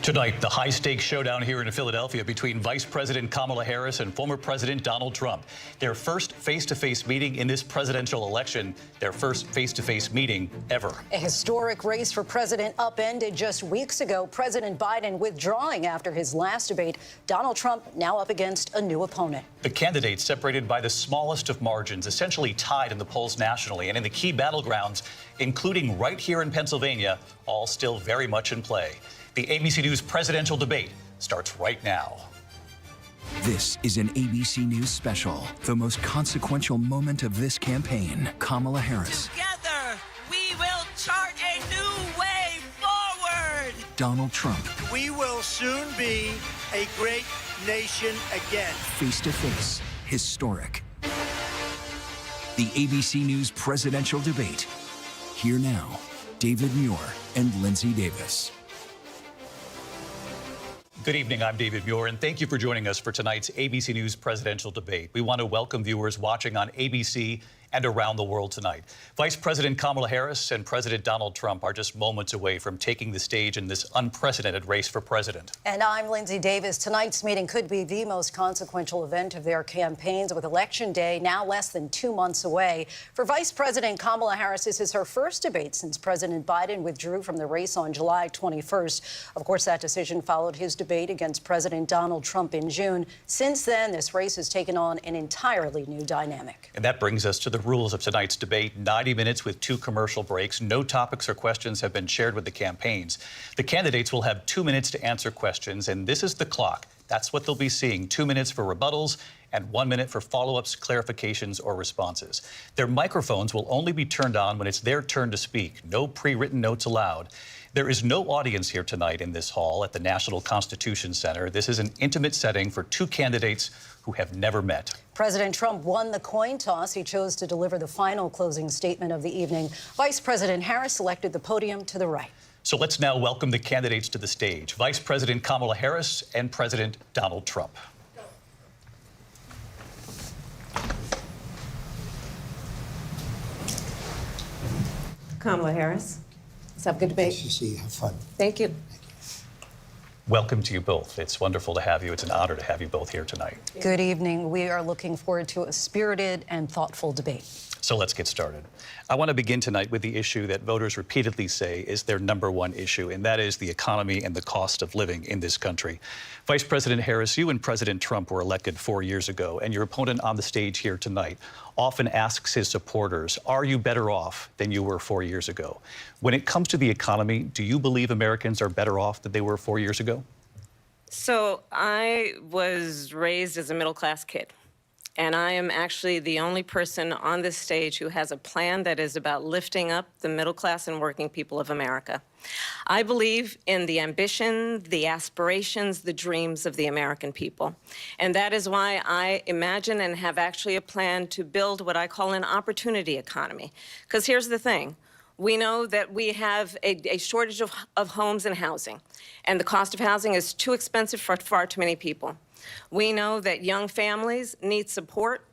Tonight, the high-stakes showdown here in Philadelphia between Vice President Kamala Harris and former President Donald Trump. Their first face-to-face meeting in this presidential election, their first face-to-face meeting ever. A historic race for president upended just weeks ago. President Biden withdrawing after his last debate. Donald Trump now up against a new opponent. The candidates separated by the smallest of margins, essentially tied in the polls nationally and in the key battlegrounds, including right here in Pennsylvania, all still very much in play. The ABC News presidential debate starts right now. This is an ABC News special, the most consequential moment of this campaign. Kamala Harris. Together, we will chart a new way forward. Donald Trump. We will soon be a great nation again. Face to face, historic. The ABC News presidential debate. Here now, David Muir and Lindsay Davis. Good evening, I'm David Muir, and thank you for joining us for tonight's ABC News presidential debate. We want to welcome viewers watching on ABC and around the world tonight. Vice President Kamala Harris and President Donald Trump are just moments away from taking the stage in this unprecedented race for president. And I'm Lindsay Davis. Tonight's meeting could be the most consequential event of their campaigns, with Election Day now less than 2 months away. For Vice President Kamala Harris, this is her first debate since President Biden withdrew from the race on July 21st. Of course, that decision followed his debate against President Donald Trump in June. Since then, this race has taken on an entirely new dynamic. And that brings us to the rules of tonight's debate. 90 minutes with 2 commercial breaks. No topics or questions have been shared with the campaigns. The candidates will have 2 minutes to answer questions, and this is the clock. That's what they'll be seeing. 2 minutes for rebuttals and 1 minute for follow-ups, clarifications, or responses. Their microphones will only be turned on when it's their turn to speak. No pre-written notes allowed. There is no audience here tonight in this hall at the National Constitution Center. This is an intimate setting for 2 candidates who have never met. President Trump won the coin toss. He chose to deliver the final closing statement of the evening. Vice President Harris selected the podium to the right. So let's now welcome the candidates to the stage. Vice President Kamala Harris and President Donald Trump. Kamala Harris. Let's have a good debate. Nice to see you. Have fun. Thank you. Welcome to you both. It's wonderful to have you. It's an honor to have you both here tonight. Good evening. We are looking forward to a spirited and thoughtful debate. So let's get started. I want to begin tonight with the issue that voters repeatedly say is their #1 issue, and that is the economy and the cost of living in this country. Vice President Harris, you and President Trump were elected 4 years ago, and your opponent on the stage here tonight often asks his supporters, are you better off than you were 4 years ago? When it comes to the economy, do you believe Americans are better off than they were 4 years ago? So I was raised as a middle-class kid, and I am actually the only person on this stage who has a plan that is about lifting up the middle class and working people of America. I believe in the ambition, the aspirations, the dreams of the American people. And that is why I imagine and have actually a plan to build what I call an opportunity economy. Because here's the thing. We know that we have a shortage of homes and housing, and the cost of housing is too expensive for far too many people. We know that young families need support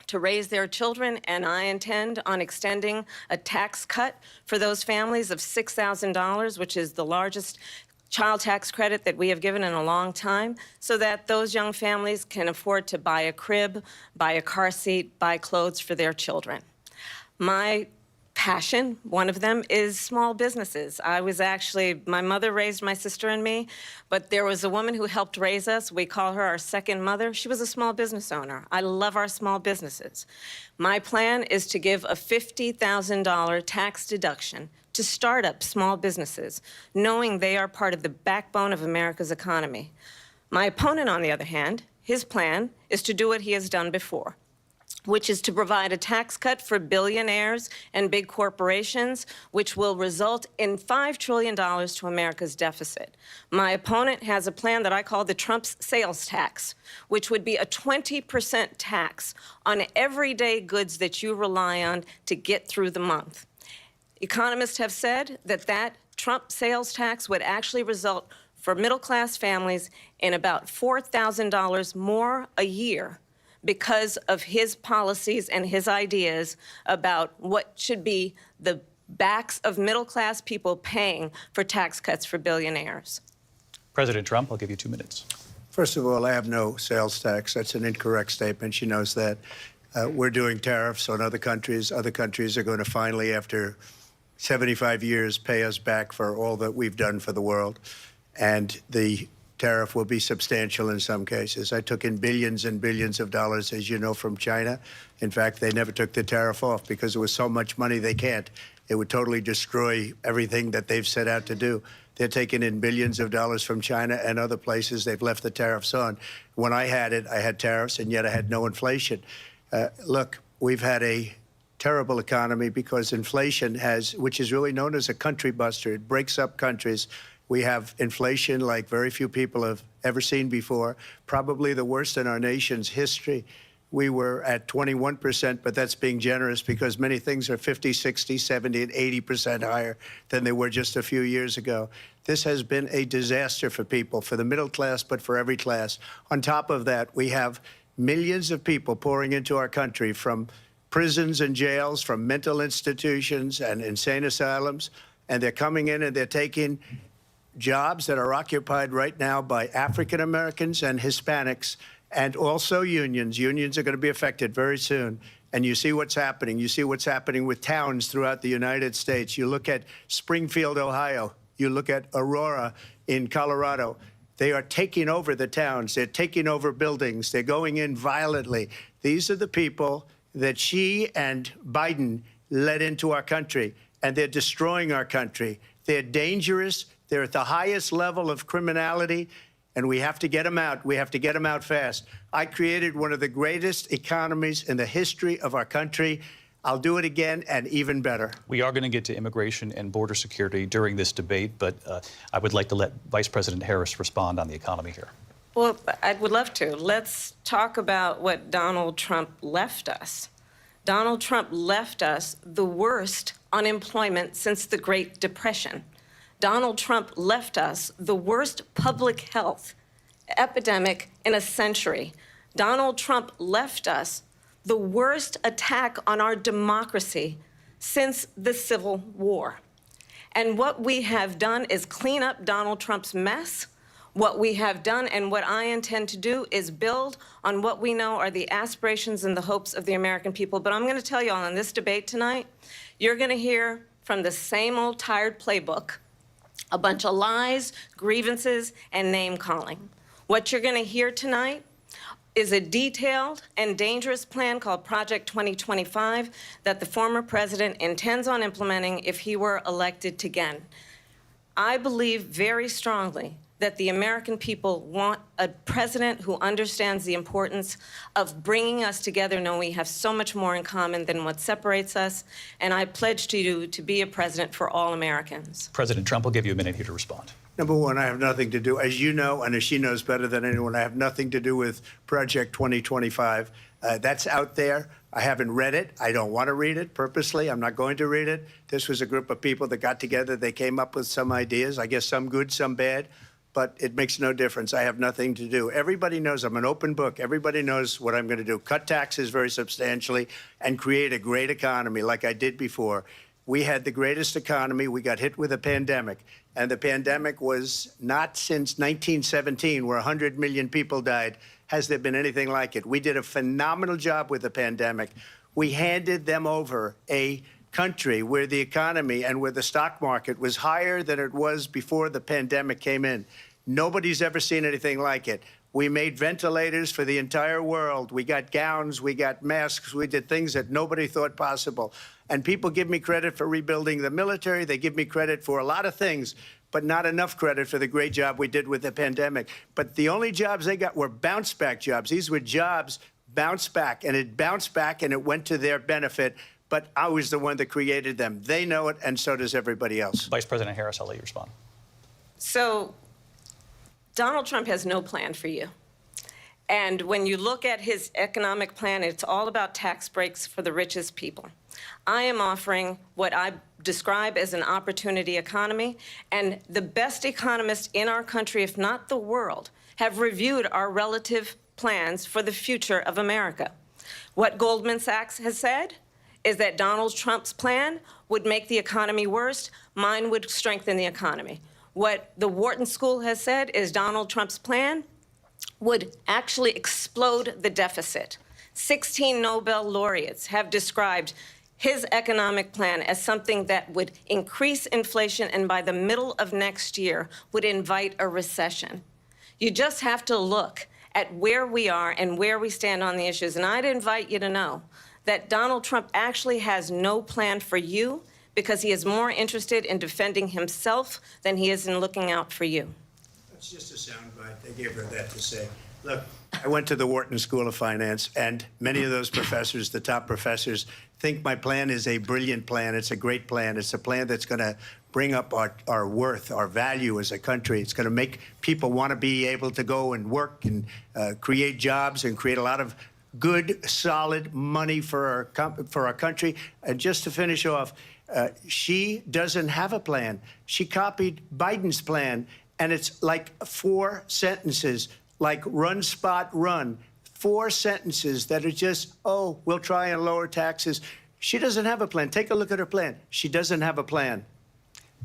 to raise their children, and I intend on extending a tax cut for those families of $6,000, which is the largest child tax credit that we have given in a long time, so that those young families can afford to buy a crib, buy a car seat, buy clothes for their children. My passion, one of them, is small businesses. My mother raised my sister and me, but there was a woman who helped raise us. We call her our second mother. She was a small business owner. I love our small businesses. My plan is to give a $50,000 tax deduction to start up small businesses, knowing they are part of the backbone of America's economy. My opponent, on the other hand, his plan is to do what he has done before, which is to provide a tax cut for billionaires and big corporations, which will result in $5 trillion to America's deficit. My opponent has a plan that I call the Trump's sales tax, which would be a 20% tax on everyday goods that you rely on to get through the month. Economists have said that Trump sales tax would actually result for middle-class families in about $4,000 more a year because of his policies and his ideas about what should be the backs of middle-class people paying for tax cuts for billionaires. President Trump, I'll give you 2 minutes. First of all, I have no sales tax. That's an incorrect statement. She knows that. We're doing tariffs on other countries. Other countries are going to finally, after 75 years, pay us back for all that we've done for the world. And the tariff will be substantial in some cases. I took in billions and billions of dollars, as you know, from China. In fact, they never took the tariff off because there was so much money they can't. It would totally destroy everything that they've set out to do. They're taking in billions of dollars from China and other places. They've left the tariffs on. When I had it, I had tariffs, and yet I had no inflation. Look, we've had a terrible economy because inflation has, which is really known as a country buster. It breaks up countries. We have inflation like very few people have ever seen before, probably the worst in our nation's history. We were at 21%, but that's being generous because many things are 50, 60, 70, and 80% higher than they were just a few years ago. This has been a disaster for people, for the middle class, but for every class. On top of that, we have millions of people pouring into our country from prisons and jails, from mental institutions and insane asylums, and they're coming in and they're taking jobs that are occupied right now by African Americans and Hispanics, and also unions. Unions are going to be affected very soon. And you see what's happening. You see what's happening with towns throughout the United States. You look at Springfield, Ohio. You look at Aurora in Colorado. They are taking over the towns. They're taking over buildings. They're going in violently. These are the people that Xi and Biden led into our country, and they're destroying our country. They're dangerous. They're at the highest level of criminality, and we have to get them out. We have to get them out fast. I created one of the greatest economies in the history of our country. I'll do it again and even better. We are going to get to immigration and border security during this debate, but I would like to let Vice President Harris respond on the economy here. Well, I would love to. Let's talk about what Donald Trump left us. Donald Trump left us the worst unemployment since the Great Depression. Donald Trump left us the worst public health epidemic in a century. Donald Trump left us the worst attack on our democracy since the Civil War. And what we have done is clean up Donald Trump's mess. What we have done and what I intend to do is build on what we know are the aspirations and the hopes of the American people. But I'm going to tell you all in this debate tonight, you're going to hear from the same old tired playbook, a bunch of lies, grievances, and name-calling. What you're going to hear tonight is a detailed and dangerous plan called Project 2025 that the former president intends on implementing if he were elected again. I believe very strongly that the American people want a president who understands the importance of bringing us together, knowing we have so much more in common than what separates us. And I pledge to you to be a president for all Americans. President Trump will give you a minute here to respond. Number one, I have nothing to do, as you know, and as she knows better than anyone, I have nothing to do with Project 2025. That's out there. I haven't read it. I don't want to read it purposely. I'm not going to read it. This was a group of people that got together. They came up with some ideas, I guess some good, some bad, but it makes no difference. I have nothing to do. Everybody knows I'm an open book. Everybody knows what I'm going to do. Cut taxes very substantially and create a great economy like I did before. We had the greatest economy. We got hit with a pandemic. And the pandemic was not since 1917, where 100 million people died, has there been anything like it. We did a phenomenal job with the pandemic. We handed them over a country where the economy and where the stock market was higher than it was before the pandemic came in. Nobody's ever seen anything like it. We made ventilators for the entire world. We got gowns, we got masks, we did things that nobody thought possible. And people give me credit for rebuilding the military. They give me credit for a lot of things, but not enough credit for the great job we did with the pandemic. But the only jobs they got were bounce back jobs. These were jobs bounced back, and it bounced back and it went to their benefit. But I was the one that created them. They know it, and so does everybody else. Vice President Harris, I'll let you respond. So Donald Trump has no plan for you. And when you look at his economic plan, it's all about tax breaks for the richest people. I am offering what I describe as an opportunity economy, and the best economists in our country, if not the world, have reviewed our relative plans for the future of America. What Goldman Sachs has said is that Donald Trump's plan would make the economy worse, mine would strengthen the economy. What the Wharton School has said is Donald Trump's plan would actually explode the deficit. 16 Nobel laureates have described his economic plan as something that would increase inflation and by the middle of next year would invite a recession. You just have to look at where we are and where we stand on the issues. And I'd invite you to know that Donald Trump actually has no plan for you because he is more interested in defending himself than he is in looking out for you. That's just a soundbite. They gave her that to say. Look, I went to the Wharton School of Finance, and many of those professors, the top professors, think my plan is a brilliant plan. It's a great plan. It's a plan that's going to bring up our worth, our value as a country. It's going to make people want to be able to go and work and create jobs and create a lot of good, solid money for our country. And just to finish off, she doesn't have a plan. She copied Biden's plan, and it's like 4 sentences, like run, spot, run. 4 sentences that are just, oh, we'll try and lower taxes. She doesn't have a plan. Take a look at her plan. She doesn't have a plan.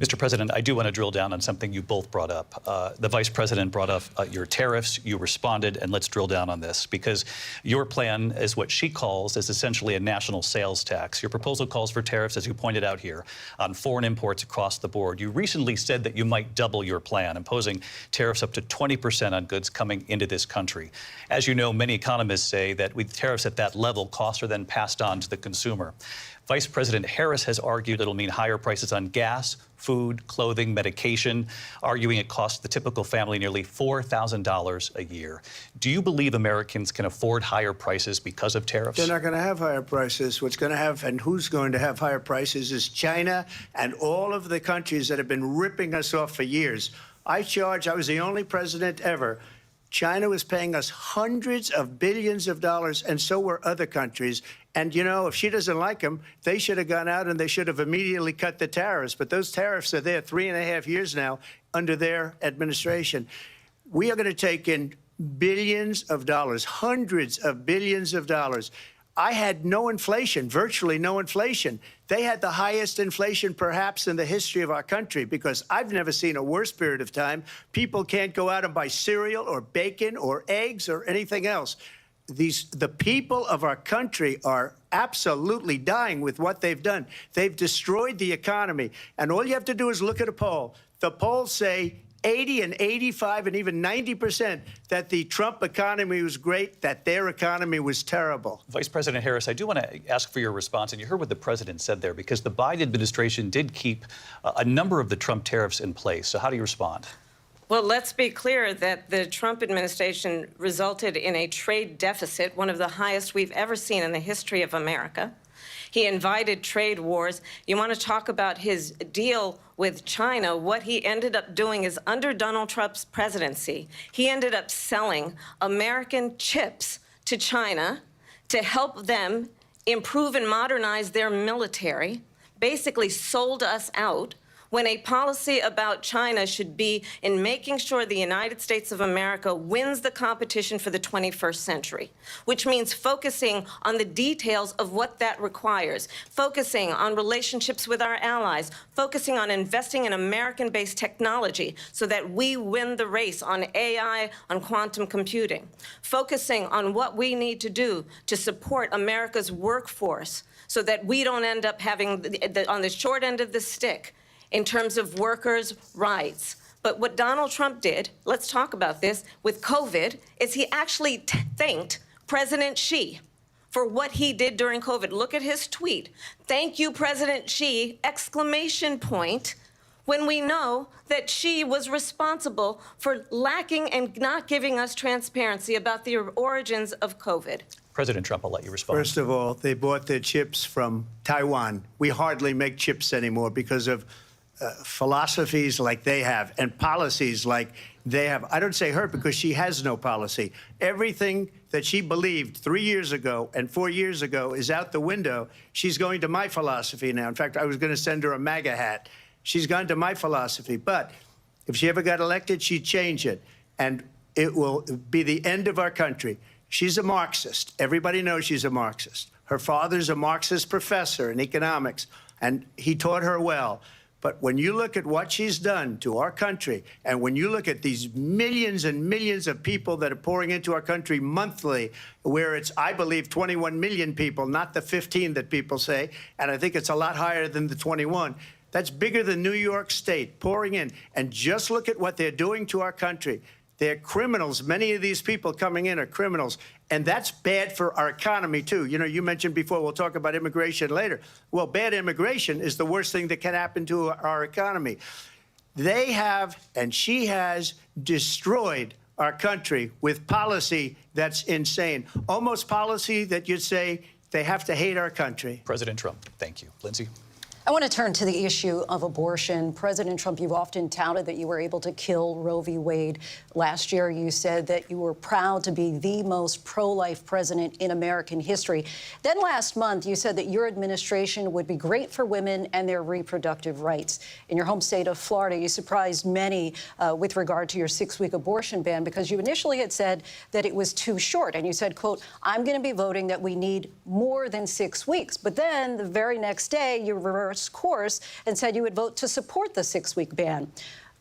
Mr. President, I do want to drill down on something you both brought up. The Vice President brought up your tariffs. You responded, and let's drill down on this, because your plan is what she calls is essentially a national sales tax. Your proposal calls for tariffs, as you pointed out here, on foreign imports across the board. You recently said that you might double your plan, imposing tariffs up to 20% on goods coming into this country. As you know, many economists say that with tariffs at that level, costs are then passed on to the consumer. Vice President Harris has argued it'll mean higher prices on gas, food, clothing, medication, arguing it costs the typical family nearly $4,000 a year. Do you believe Americans can afford higher prices because of tariffs? They're not going to have higher prices. What's going to have, and who's going to have higher prices, is China and all of the countries that have been ripping us off for years. I was the only president ever. China was paying us hundreds of billions of dollars, and so were other countries. And, you know, if she doesn't like them, they should have gone out and they should have immediately cut the tariffs. But those tariffs are there 3.5 years now under their administration. We are going to take in billions of dollars, hundreds of billions of dollars. I had no inflation, virtually no inflation. They had the highest inflation perhaps in the history of our country, because I've never seen a worse period of time. People can't go out and buy cereal or bacon or eggs or anything else. The people of our country are absolutely dying with what they've done. They've destroyed the economy. And all you have to do is look at a poll. The polls say 80 and 85 and even 90% that the Trump economy was great, that their economy was terrible. Vice President Harris, I do want to ask for your response, and you heard what the president said there, because the Biden administration did keep a number of the Trump tariffs in place. So how do you respond? Well, let's be clear that the Trump administration resulted in a trade deficit, one of the highest we've ever seen in the history of America. He invited trade wars. You want to talk about his deal with China? What he ended up doing is, under Donald Trump's presidency, he ended up selling American chips to China to help them improve and modernize their military, basically sold us out, when a policy about China should be in making sure the United States of America wins the competition for the 21st century, which means focusing on the details of what that requires, focusing on relationships with our allies, focusing on investing in American-based technology so that we win the race on AI, on quantum computing, focusing on what we need to do to support America's workforce so that we don't end up having, on the short end of the stick, in terms of workers' rights. But what Donald Trump did, let's talk about this, with COVID, is he actually thanked President Xi for what he did during COVID. Look at his tweet. Thank you, President Xi, exclamation point, when we know that Xi was responsible for lacking and not giving us transparency about the origins of COVID. President Trump, I'll let you respond. First of all, they bought their chips from Taiwan. We hardly make chips anymore because of philosophies like they have and policies like they have. I don't say her because she has no policy. Everything that she believed 3 years ago and 4 years ago is out the window. She's going to my philosophy now. In fact, I was going to send her a MAGA hat. She's gone to my philosophy. But if she ever got elected, she'd change it. And it will be the end of our country. She's a Marxist. Everybody knows she's a Marxist. Her father's a Marxist professor in economics, and he taught her well. But when you look at what she's done to our country, and when you look at these millions and millions of people that are pouring into our country monthly, where it's, I believe, 21 million people, not the 15 that people say, and I think it's a lot higher than the 21. That's bigger than New York State pouring in. And just look at what they're doing to our country. They're criminals. Many of these people coming in are criminals. And that's bad for our economy, too. You know, you mentioned before, we'll talk about immigration later. Well, bad immigration is the worst thing that can happen to our economy. They have, and she has, destroyed our country with policy that's insane. Almost policy that you'd say they have to hate our country. President Trump, thank you. Lindsay? I want to turn to the issue of abortion. President Trump, you've often touted that you were able to kill Roe v. Wade. Last year, you said that you were proud to be the most pro-life president in American history. Then last month, you said that your administration would be great for women and their reproductive rights. In your home state of Florida, you surprised many with regard to your 6-week abortion ban because you initially had said that it was too short. And you said, quote, I'm going to be voting that we need more than 6 weeks. But then the very next day, you reversed course and said you would vote to support the 6-week ban.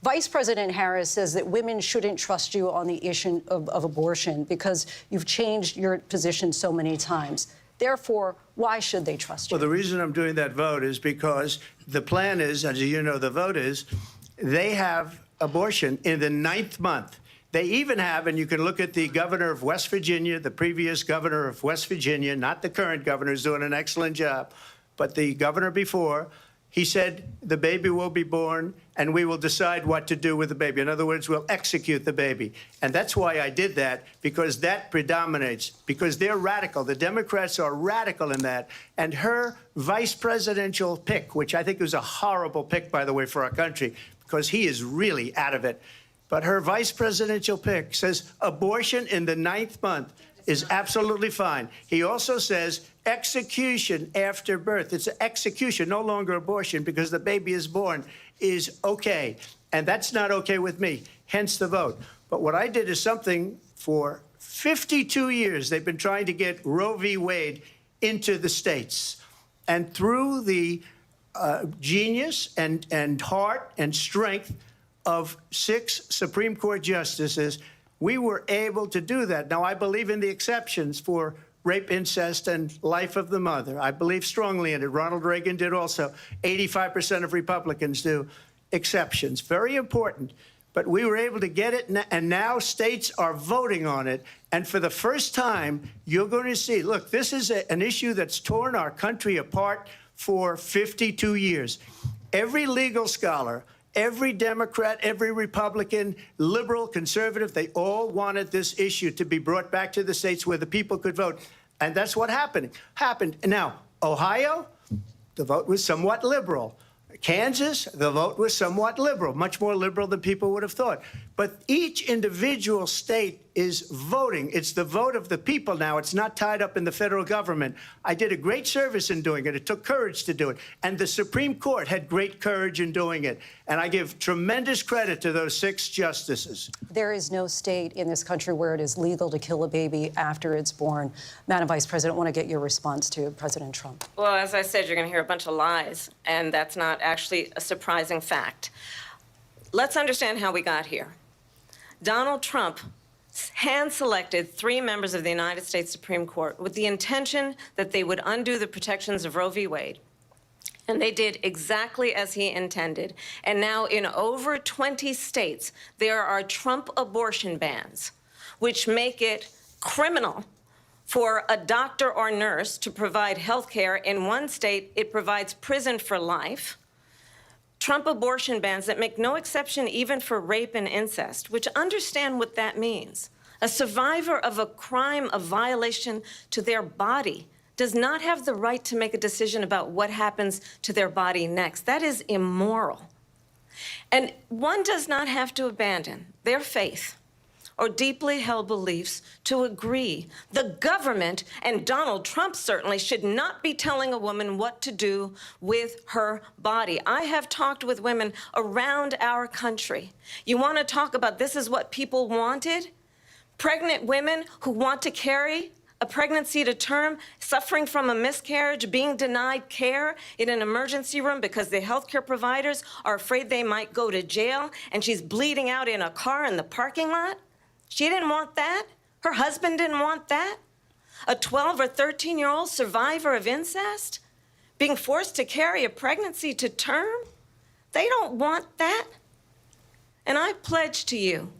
Vice President Harris says that women shouldn't trust you on the issue of abortion because you've changed your position so many times. Therefore, why should they trust you? Well, the reason I'm doing that vote is because the plan is, as you know, the vote is, they have abortion in the 9th month. They even have, and you can look at the governor of West Virginia, the previous governor of West Virginia, not the current governor, who's doing an excellent job, but the governor before, he said the baby will be born and we will decide what to do with the baby. In other words, we'll execute the baby. And that's why I did that, because that predominates, because they're radical. The Democrats are radical in that. And her vice presidential pick, which I think was a horrible pick, by the way, for our country, because he is really out of it. But her vice presidential pick says abortion in the 9th month is absolutely fine. He also says execution after birth. It's execution, no longer abortion, because the baby is born, is okay. And that's not okay with me, hence the vote. But what I did is something for 52 years. They've been trying to get Roe v. Wade into the states. And through the genius and heart and strength of 6 Supreme Court justices, we were able to do that. Now, I believe in the exceptions for rape, incest, and life of the mother. I believe strongly in it. Ronald Reagan did also. 85% of Republicans do. Exceptions. Very important. But we were able to get it, and now states are voting on it. And for the first time, you're going to see, look, this is an issue that's torn our country apart for 52 years. Every legal scholar, every Democrat, every Republican, liberal, conservative, they all wanted this issue to be brought back to the states where the people could vote. And that's what happened. Now, Ohio, the vote was somewhat liberal. Kansas, the vote was somewhat liberal, much more liberal than people would have thought. But each individual state is voting. It's the vote of the people now. It's not tied up in the federal government. I did a great service in doing it. It took courage to do it. And the Supreme Court had great courage in doing it. And I give tremendous credit to those 6 justices. There is no state in this country where it is legal to kill a baby after it's born. Madam Vice President, I want to get your response to President Trump. Well, as I said, you're going to hear a bunch of lies, and that's not actually a surprising fact. Let's understand how we got here. Donald Trump hand-selected 3 members of the United States Supreme Court with the intention that they would undo the protections of Roe v. Wade. And they did exactly as he intended. And now in over 20 states, there are Trump abortion bans, which make it criminal for a doctor or nurse to provide health care. In one state, it provides prison for life. Trump abortion bans that make no exception even for rape and incest, which understand what that means. A survivor of a crime of violation to their body does not have the right to make a decision about what happens to their body next. That is immoral. And one does not have to abandon their faith or deeply held beliefs to agree. The government, and Donald Trump certainly, should not be telling a woman what to do with her body. I have talked with women around our country. You want to talk about this is what people wanted? Pregnant women who want to carry a pregnancy to term, suffering from a miscarriage, being denied care in an emergency room because the healthcare providers are afraid they might go to jail, and she's bleeding out in a car in the parking lot? She didn't want that. Her husband didn't want that. A 12 or 13-year-old survivor of incest being forced to carry a pregnancy to term? They don't want that. And I pledge to you,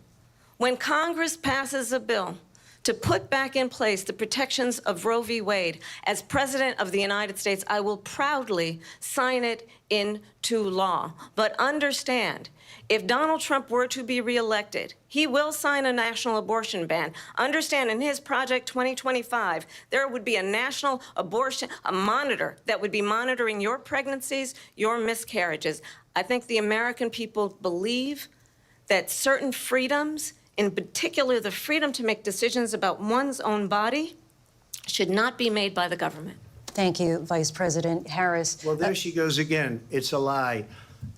when Congress passes a bill to put back in place the protections of Roe v. Wade, as President of the United States, I will proudly sign it into law. But understand, if Donald Trump were to be reelected, he will sign a national abortion ban. Understand, in his Project 2025, there would be a national abortion, a monitor that would be monitoring your pregnancies, your miscarriages. I think the American people believe that certain freedoms, in particular the freedom to make decisions about one's own body, should not be made by the government. Thank you, Vice President Harris. Well, there she goes again. It's a lie.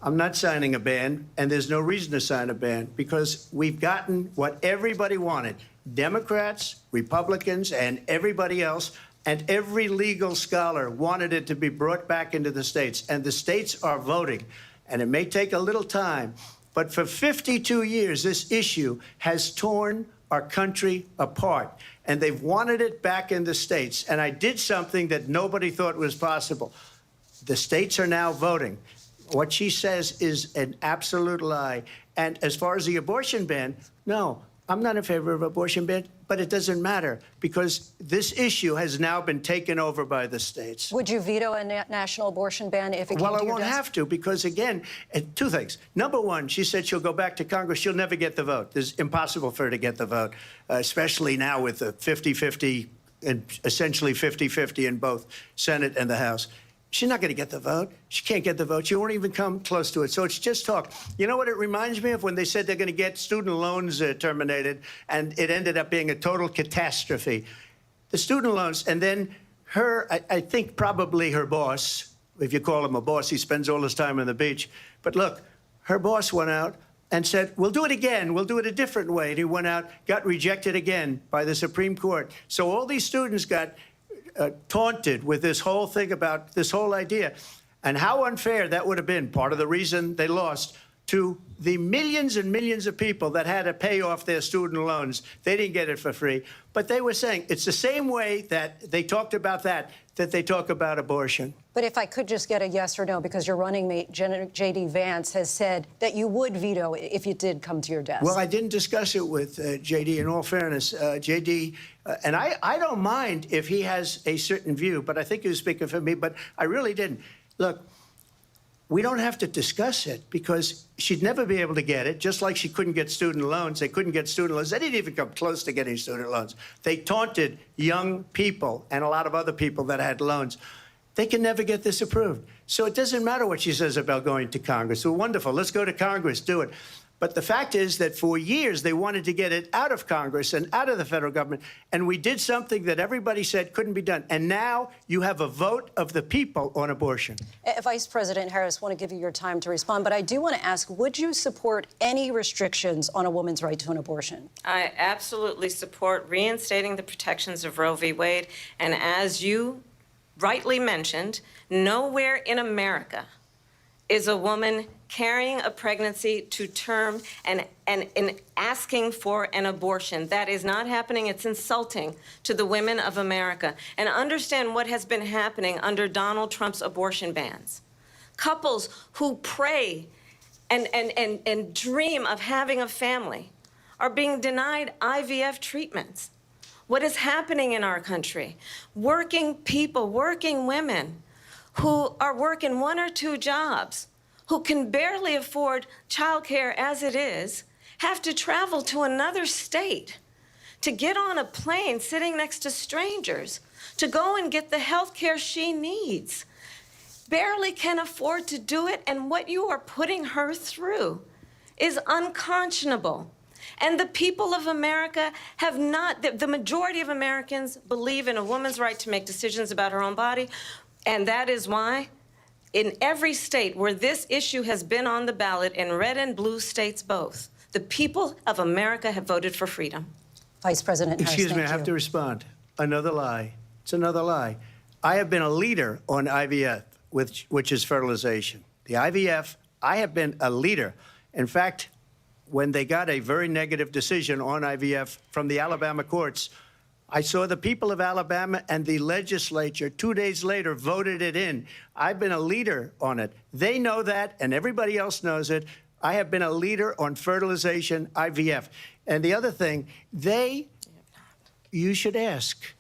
I'm not signing a ban, and there's no reason to sign a ban because we've gotten what everybody wanted. Democrats, Republicans, and everybody else, and every legal scholar wanted it to be brought back into the states, and the states are voting. And it may take a little time, but for 52 years, this issue has torn our country apart, and they've wanted it back in the states. And I did something that nobody thought was possible. The states are now voting. What she says is an absolute lie. And as far as the abortion ban, no, I'm not in favor of abortion ban, but it doesn't matter because this issue has now been taken over by the states. Would you veto a national abortion ban if it came to your Well, I won't desk? have to because, again, two things. Number one, she said she'll go back to Congress. She'll never get the vote. It's impossible for her to get the vote, especially now with the 50-50 and essentially 50-50 in both Senate and the House. She's not going to get the vote. She can't get the vote. She won't even come close to it. So it's just talk. You know what it reminds me of? When they said they're going to get student loans terminated, and it ended up being a total catastrophe. The student loans, and then her, I think probably her boss, if you call him a boss, he spends all his time on the beach. But look, her boss went out and said, we'll do it again. We'll do it a different way. And he went out, got rejected again by the Supreme Court. So all these students got taunted with this whole thing about this whole idea. And how unfair that would have been, part of the reason they lost, to the millions and millions of people that had to pay off their student loans. They didn't get it for free. But they were saying it's the same way that they talked about that they talk about abortion. But if I could just get a yes or no, because your running mate, J.D. Vance, has said that you would veto it if it did come to your desk. Well, I didn't discuss it with J.D. in all fairness. J.D., and I don't mind if he has a certain view, but I think he was speaking for me, but I really didn't. Look, we don't have to discuss it because she'd never be able to get it, just like she couldn't get student loans. They couldn't get student loans. They didn't even come close to getting student loans. They taunted young people and a lot of other people that had loans. They can never get this approved. So it doesn't matter what she says about going to Congress. So wonderful. Let's go to Congress. Do it. But the fact is that for years, they wanted to get it out of Congress and out of the federal government. And we did something that everybody said couldn't be done. And now you have a vote of the people on abortion. Vice President Harris, I want to give you your time to respond, but I do want to ask, would you support any restrictions on a woman's right to an abortion? I absolutely support reinstating the protections of Roe v. Wade. And as you rightly mentioned, nowhere in America is a woman carrying a pregnancy to term and asking for an abortion. That is not happening. It's insulting to the women of America. And understand what has been happening under Donald Trump's abortion bans. Couples who pray and dream of having a family are being denied IVF treatments. What is happening in our country? Working people, working women who are working 1 or 2 jobs, who can barely afford childcare as it is, have to travel to another state to get on a plane sitting next to strangers to go and get the health care she needs. Barely can afford to do it, and what you are putting her through is unconscionable. And the people of America have not, the majority of Americans believe in a woman's right to make decisions about her own body, and that is why in every state where this issue has been on the ballot, in red and blue states both, the people of America have voted for freedom. Vice President Harris, Excuse me, I thank have you. to respond. another lie. It's another lie. I have been a leader on IVF, which is fertilization. The IVF, I have been a leader. In fact, when they got a very negative decision on IVF from the Alabama courts, I saw the people of Alabama and the legislature 2 days later voted it in. I've been a leader on it. They know that, and everybody else knows it. I have been a leader on fertilization, IVF. And the other thing, you should ask,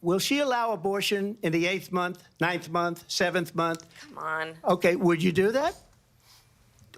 will she allow abortion in the 8th month, 9th month, 7th month? Come on. Okay, would you do that?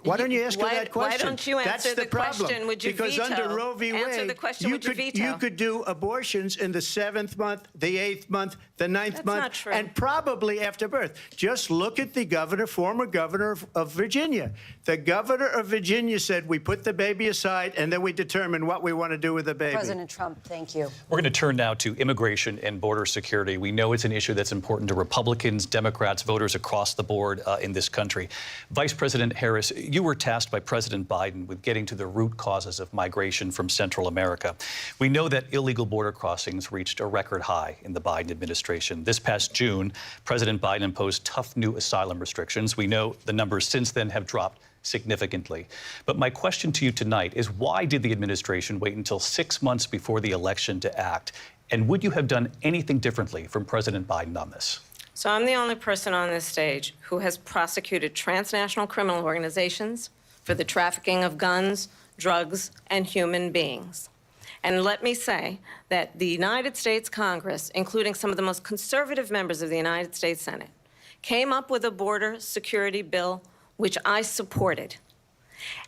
Why don't you ask her that question? Why don't you answer That's the problem. question? Would you because veto? under Roe v. Wade, Answer the question, would you veto? You could do abortions in the 7th month, the 8th month, the 9th month, not true. and probably after birth. Just look at the governor, former governor of Virginia. The governor of Virginia said, we put the baby aside, and then we determine what we want to do with the baby. President Trump, thank you. We're going to turn now to immigration and border security. We know it's an issue that's important to Republicans, Democrats, voters across the board in this country. Vice President Harris, you were tasked by President Biden with getting to the root causes of migration from Central America. We know that illegal border crossings reached a record high in the Biden administration. This past June, President Biden imposed tough new asylum restrictions. We know the numbers since then have dropped significantly. But my question to you tonight is, why did the administration wait until 6 months before the election to act? And would you have done anything differently from President Biden on this? So I'm the only person on this stage who has prosecuted transnational criminal organizations for the trafficking of guns, drugs, and human beings. And let me say that the United States Congress, including some of the most conservative members of the United States Senate, came up with a border security bill which I supported.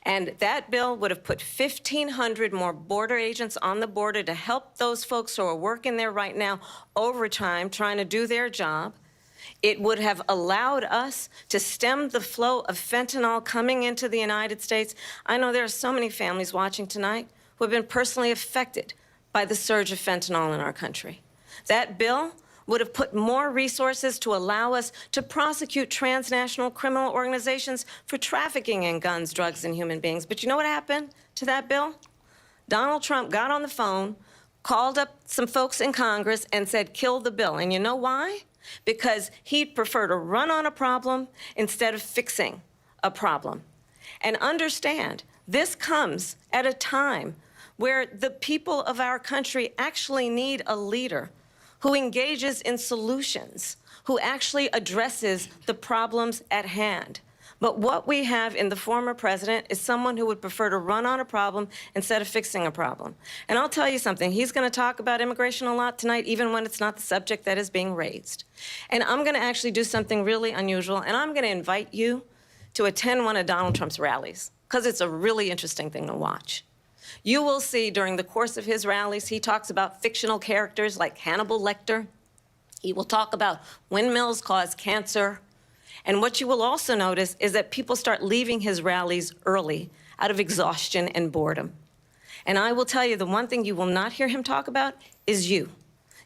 And that bill would have put 1,500 more border agents on the border to help those folks who are working there right now overtime trying to do their job. It would have allowed us to stem the flow of fentanyl coming into the United States. I know there are so many families watching tonight who have been personally affected by the surge of fentanyl in our country. That bill would have put more resources to allow us to prosecute transnational criminal organizations for trafficking in guns, drugs, and human beings. But you know what happened to that bill? Donald Trump got on the phone, called up some folks in Congress, and said, kill the bill. And you know why? Because he'd prefer to run on a problem instead of fixing a problem. And understand, this comes at a time where the people of our country actually need a leader who engages in solutions, who actually addresses the problems at hand. But what we have in the former president is someone who would prefer to run on a problem instead of fixing a problem. And I'll tell you something, he's going to talk about immigration a lot tonight, even when it's not the subject that is being raised. And I'm going to actually do something really unusual, and I'm going to invite you to attend one of Donald Trump's rallies, because it's a really interesting thing to watch. You will see during the course of his rallies, he talks about fictional characters like Hannibal Lecter. He will talk about windmills cause cancer. And what you will also notice is that people start leaving his rallies early out of exhaustion and boredom. And I will tell you, the one thing you will not hear him talk about is you.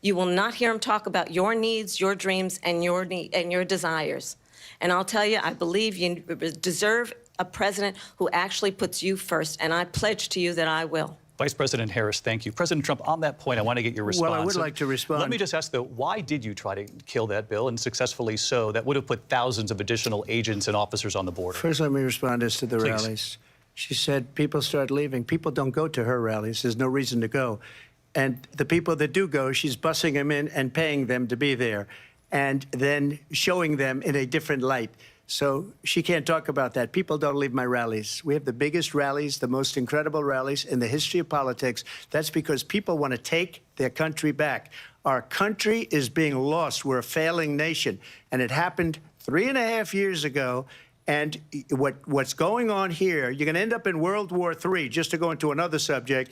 You will not hear him talk about your needs, your dreams, and your desires. And I'll tell you, I believe you deserve a president who actually puts you first, and I pledge to you that I will. Vice President Harris, thank you. President Trump, on that point, I want to get your response. Well, I would like to respond. Let me just ask, though, why did you try to kill that bill, and successfully so? That would have put thousands of additional agents and officers on the border. First, let me respond as to the Please. rallies. She said people start leaving. People don't go to her rallies. There's no reason to go. And the people that do go, she's bussing them in and paying them to be there, and then showing them in a different light. So she can't talk about that. People don't leave my rallies. We have the biggest rallies, the most incredible rallies in the history of politics. That's because people want to take their country back. Our country is being lost. We're a failing nation. And it happened 3.5 years ago. And what's going on here, you're going to end up in World War III, just to go into another subject.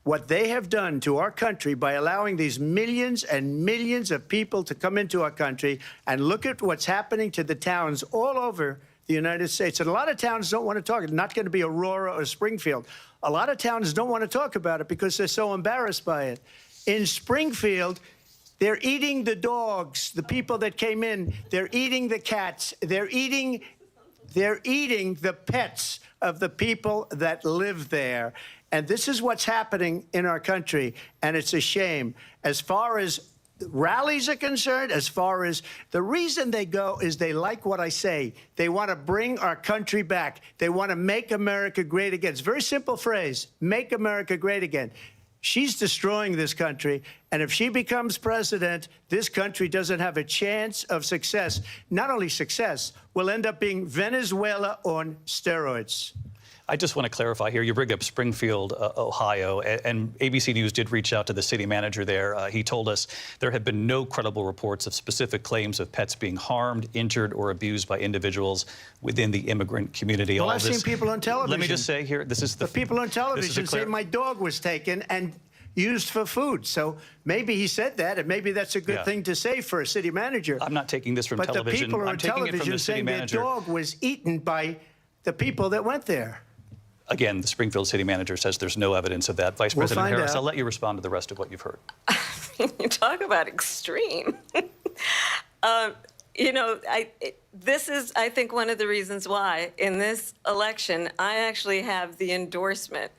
What they have done to our country by allowing these millions and millions of people to come into our country, and look at what's happening to the towns all over the United States. And a lot of towns don't want to talk. It's not going to be Aurora or Springfield. A lot of towns don't want to talk about it because they're so embarrassed by it. In Springfield, they're eating the dogs, the people that came in. They're eating the cats. They're eating the pets of the people that live there. And this is what's happening in our country, and it's a shame. As far as rallies are concerned, as far as the reason they go is they like what I say. They want to bring our country back. They want to make America great again. It's a very simple phrase, make America great again. She's destroying this country, and if she becomes president, this country doesn't have a chance of success. Not only success, we'll end up being Venezuela on steroids. I just want to clarify here. You bring up Springfield, Ohio, and ABC News did reach out to the city manager there. He told us there have been no credible reports of specific claims of pets being harmed, injured, or abused by individuals within the immigrant community. Well, I've seen people on television. Let me just say here, this is the people on television say my dog was taken and used for food. So maybe he said that, and maybe that's a good thing to say for a city manager. I'm not taking this from but television. But the people I'm on taking it from television the city saying their manager. dog was eaten by the people that went there. Again, the Springfield city manager says there's no evidence of that. Vice President Harris, I'll let you respond to the rest of what you've heard. You talk about extreme. You know, this is, I think, one of the reasons why in this election I actually have the endorsement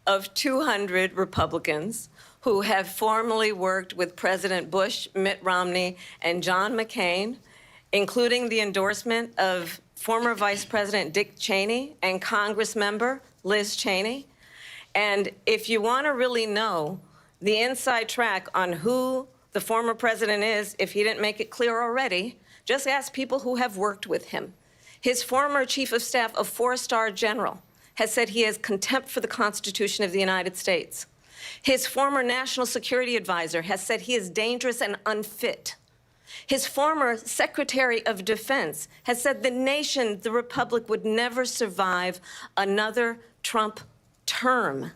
of 200 Republicans who have formerly worked with President Bush, Mitt Romney, and John McCain, including the endorsement of former Vice President Dick Cheney and Congress member Liz Cheney. And if you want to really know the inside track on who the former president is, if he didn't make it clear already, just ask people who have worked with him. His former chief of staff, a four-star general, has said he has contempt for the Constitution of the United States. His former national security advisor has said he is dangerous and unfit. His former Secretary of Defense has said the nation, the republic, would never survive another Trump term.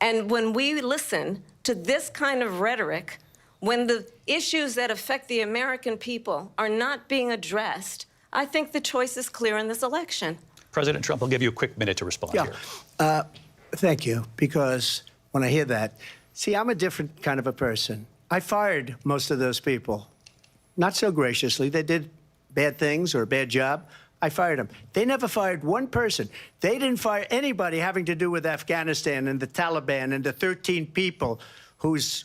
And when we listen to this kind of rhetoric, when the issues that affect the American people are not being addressed, I think the choice is clear in this election. President Trump, I'll give you a quick minute to respond here. Thank you, because when I hear that, see, I'm a different kind of a person. I fired most of those people. Not so graciously. They did bad things or a bad job. I fired them. They never fired one person. They didn't fire anybody having to do with Afghanistan and the Taliban and the 13 people whose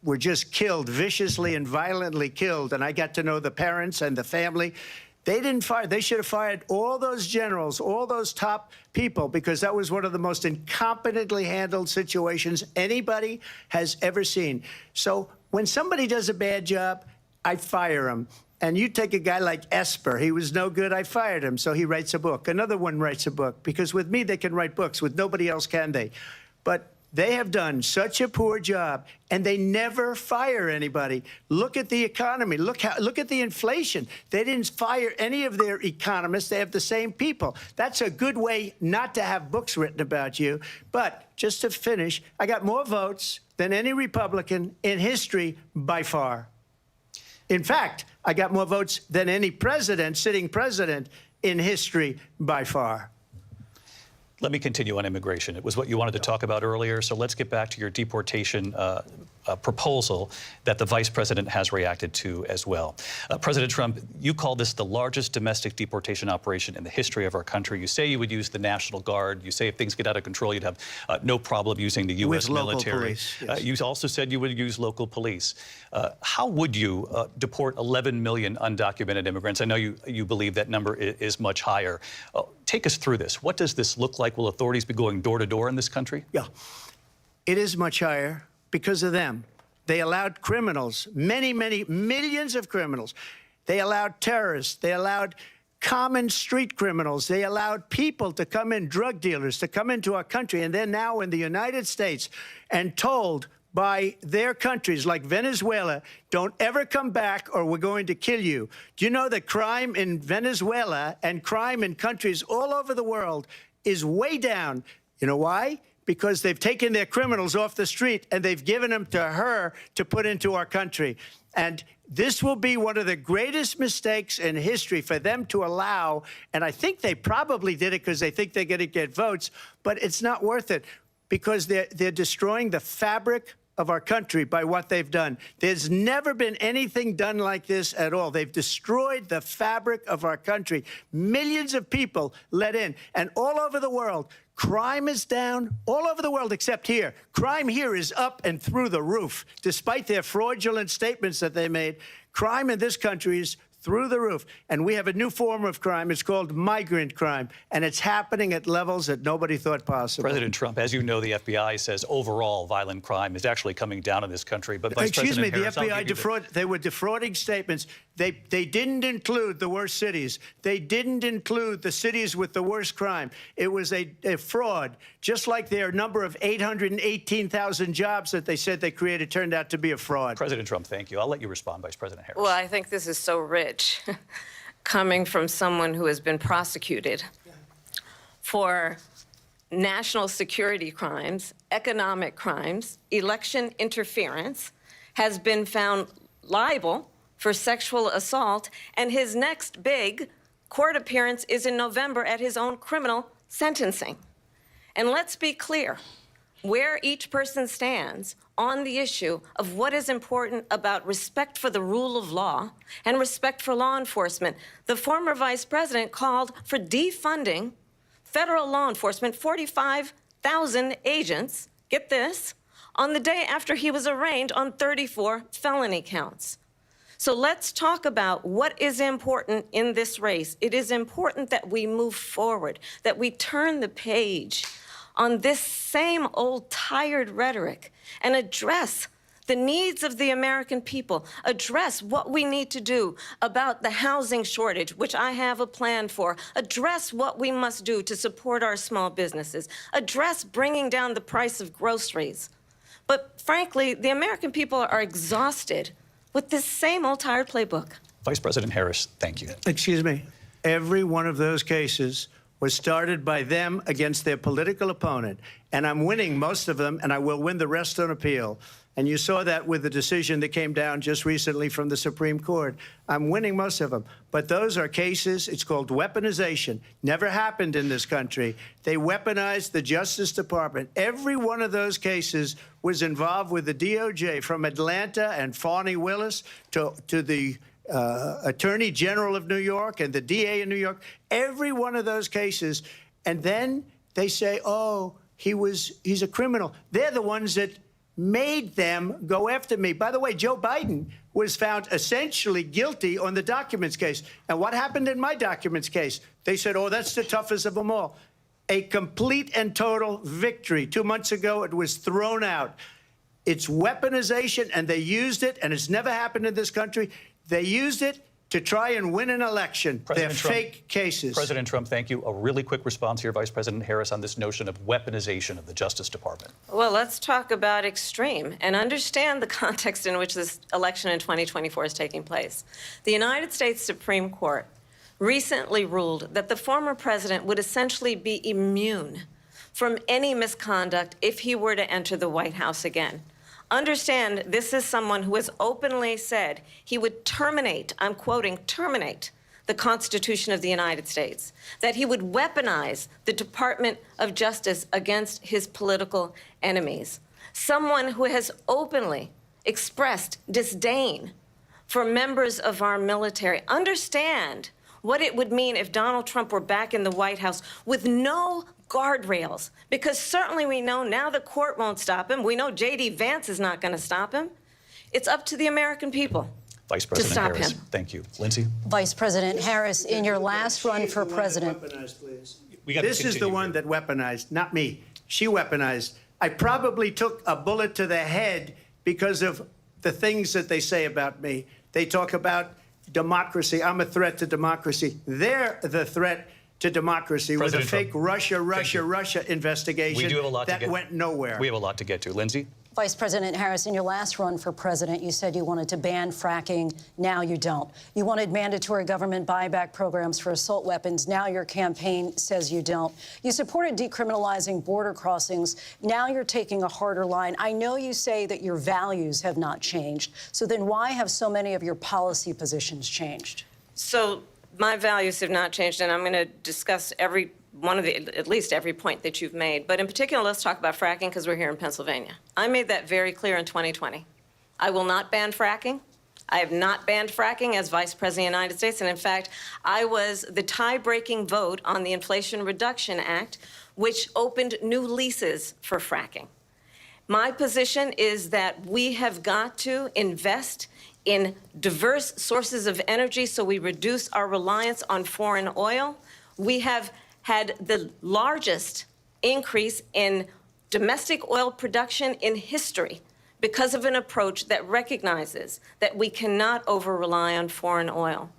were just killed, viciously and violently killed. And I got to know the parents and the family. They didn't fire. They should have fired all those generals, all those top people, because that was one of the most incompetently handled situations anybody has ever seen. So when somebody does a bad job, I fire him. And you take a guy like Esper. He was no good. I fired him. So he writes a book. Another one writes a book. Because with me, they can write books. With nobody else can they. But they have done such a poor job, and they never fire anybody. Look at the economy. Look at the inflation. They didn't fire any of their economists. They have the same people. That's a good way not to have books written about you. But just to finish, I got more votes than any Republican in history by far. In fact, I got more votes than any president, sitting president, in history by far. Let me continue on immigration. It was what you wanted to talk about earlier, so let's get back to your deportation proposal that the vice president has reacted to as well. President Trump, you call this the largest domestic deportation operation in the history of our country. You say you would use the National Guard. You say if things get out of control, you'd have no problem using the U.S. military. Police, yes. You also said you would use local police. How would you deport 11 million undocumented immigrants? I know you believe that number is much higher. Take us through this. What does this look like? Will authorities be going door to door in this country? Yeah, it is much higher because of them. They allowed criminals, many, many millions of criminals. They allowed terrorists. They allowed common street criminals. They allowed people to come in, drug dealers, to come into our country. And they're now in the United States and told by their countries like Venezuela, don't ever come back or we're going to kill you. Do you know that crime in Venezuela and crime in countries all over the world is way down? You know why? Because they've taken their criminals off the street and they've given them to her to put into our country. And this will be one of the greatest mistakes in history for them to allow. And I think they probably did it because they think they're going to get votes, but it's not worth it because they're destroying the fabric of our country by what they've done. There's never been anything done like this at all. They've destroyed the fabric of our country. Millions of people let in. And all over the world, crime is down all over the world except here. Crime here is up and through the roof. Despite their fraudulent statements that they made, crime in this country is through the roof. And we have a new form of crime. It's called migrant crime. And it's happening at levels that nobody thought possible. President Trump, as you know, the FBI says overall violent crime is actually coming down in this country. But Vice Excuse President me, Harris, the FBI they were defrauding statements. They didn't include the worst cities. They didn't include the cities with the worst crime. It was a fraud, just like their number of 818,000 jobs that they said they created turned out to be a fraud. President Trump, thank you. I'll let you respond, Vice President Harris. Well, I think this is so rich, coming from someone who has been prosecuted for national security crimes, economic crimes, election interference, has been found liable for sexual assault, and his next big court appearance is in November at his own criminal sentencing. And let's be clear where each person stands on the issue of what is important about respect for the rule of law and respect for law enforcement. The former vice president called for defunding federal law enforcement, 45,000 agents, get this, on the day after he was arraigned on 34 felony counts. So let's talk about what is important in this race. It is important that we move forward, that we turn the page on this same old tired rhetoric and address the needs of the American people, address what we need to do about the housing shortage, which I have a plan for, address what we must do to support our small businesses, address bringing down the price of groceries. But frankly, the American people are exhausted with this same old tired playbook. Vice President Harris, thank you. Excuse me. Every one of those cases was started by them against their political opponent. And I'm winning most of them, and I will win the rest on appeal. And you saw that with the decision that came down just recently from the Supreme Court. I'm winning most of them. But those are cases, it's called weaponization. Never happened in this country. They weaponized the Justice Department. Every one of those cases was involved with the DOJ, from Atlanta and Fani Willis to the Attorney General of New York and the DA in New York. Every one of those cases. And then they say, oh, he's a criminal. They're the ones that made them go after me. By the way, Joe Biden was found essentially guilty on the documents case. And what happened in my documents case? They said, oh, that's the toughest of them all. A complete and total victory. 2 months ago, it was thrown out. It's weaponization, and they used it, and it's never happened in this country. They used it to try and win an election. They're fake cases. President Trump, thank you. A really quick response here, Vice President Harris, on this notion of weaponization of the Justice Department. Well, let's talk about extreme and understand the context in which this election in 2024 is taking place. The United States Supreme Court recently ruled that the former president would essentially be immune from any misconduct if he were to enter the White House again. Understand, this is someone who has openly said he would terminate, I'm quoting, terminate the Constitution of the United States, that he would weaponize the Department of Justice against his political enemies. Someone who has openly expressed disdain for members of our military. Understand what it would mean if Donald Trump were back in the White House with no guardrails, because certainly we know now the court won't stop him. We know J.D. Vance is not going to stop him. It's up to the American people Vice President to stop Harris, him. Thank you. Lindsay? Vice President Harris, in your last run for president. This is the one that weaponized, not me. She weaponized. I probably took a bullet to the head because of the things that they say about me. They talk about democracy. I'm a threat to democracy. They're the threat to democracy with a fake Russia investigation that went nowhere. We have a lot to get to. Lindsay? Vice President Harris, in your last run for president, you said you wanted to ban fracking. Now you don't. You wanted mandatory government buyback programs for assault weapons. Now your campaign says you don't. You supported decriminalizing border crossings. Now you're taking a harder line. I know you say that your values have not changed. So then why have so many of your policy positions changed? So my values have not changed, and I'm going to discuss every at least every point that you've made. But in particular, let's talk about fracking because we're here in Pennsylvania. I made that very clear in 2020. I will not ban fracking. I have not banned fracking as Vice President of the United States. And in fact, I was the tie-breaking vote on the Inflation Reduction Act, which opened new leases for fracking. My position is that we have got to invest in diverse sources of energy so we reduce our reliance on foreign oil. We have had the largest increase in domestic oil production in history because of an approach that recognizes that we cannot over-rely on foreign oil.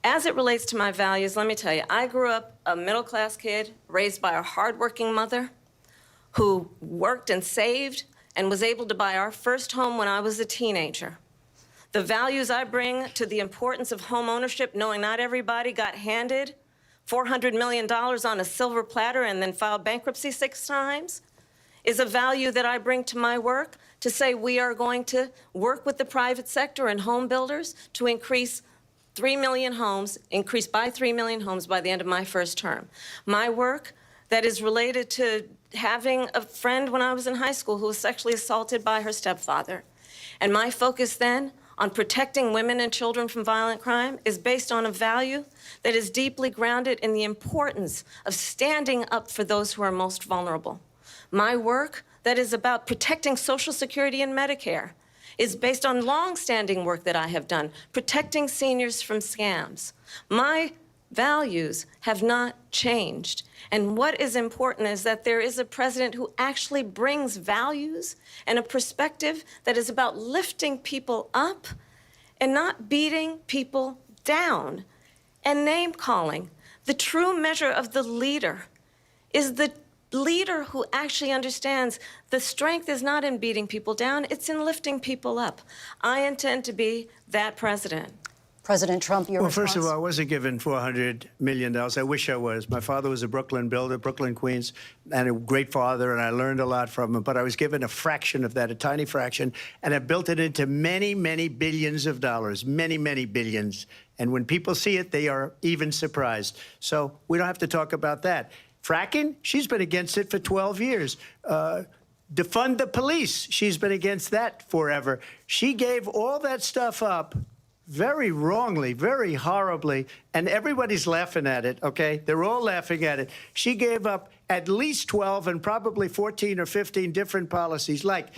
As it relates to my values, let me tell you, I grew up a middle-class kid raised by a hardworking mother who worked and saved and was able to buy our first home when I was a teenager. The values I bring to the importance of home ownership, knowing not everybody got handed $400 million on a silver platter and then filed bankruptcy 6 times, is a value that I bring to my work to say we are going to work with the private sector and home builders to increase 3 million homes, increase by 3 million homes by the end of my first term. My work that is related to having a friend when I was in high school who was sexually assaulted by her stepfather. And my focus then on protecting women and children from violent crime is based on a value that is deeply grounded in the importance of standing up for those who are most vulnerable. My work that is about protecting Social Security and Medicare is based on long-standing work that I have done, protecting seniors from scams. My values have not changed. And what is important is that there is a president who actually brings values and a perspective that is about lifting people up and not beating people down and name-calling. The true measure of the leader is the leader who actually understands the strength is not in beating people down, it's in lifting people up. I intend to be that president. President Trump, your response? First of all, I wasn't given $400 million. I wish I was. My father was a Brooklyn builder, Brooklyn, Queens, and a great father, and I learned a lot from him. But I was given a fraction of that, a tiny fraction, and I built it into many, many billions of dollars, many, many billions. And when people see it, they are even surprised. So we don't have to talk about that. Fracking, she's been against it for 12 years. Defund the police, she's been against that forever. She gave all that stuff up very wrongly, very horribly, and everybody's laughing at it, okay? They're all laughing at it. She gave up at least 12 and probably 14 or 15 different policies. Like,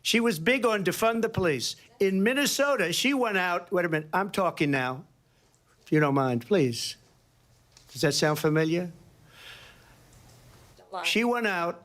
she was big on defund the police. In Minnesota, she went out, wait a minute, I'm talking now, if you don't mind, please. Does that sound familiar? She went out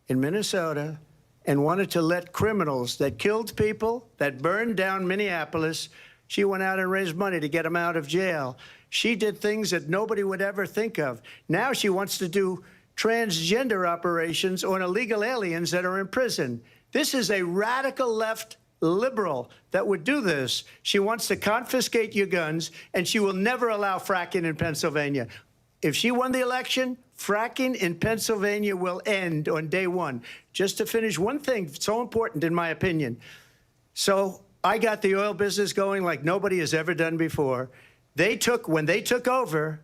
in Minnesota and wanted to let criminals that killed people, that burned down Minneapolis, she went out and raised money to get them out of jail. She did things that nobody would ever think of. Now she wants to do transgender operations on illegal aliens that are in prison. This is a radical left liberal that would do this. She wants to confiscate your guns, and she will never allow fracking in Pennsylvania. If she won the election, fracking in Pennsylvania will end on day one. Just to finish, one thing so important in my opinion. So I got the oil business going like nobody has ever done before. When they took over,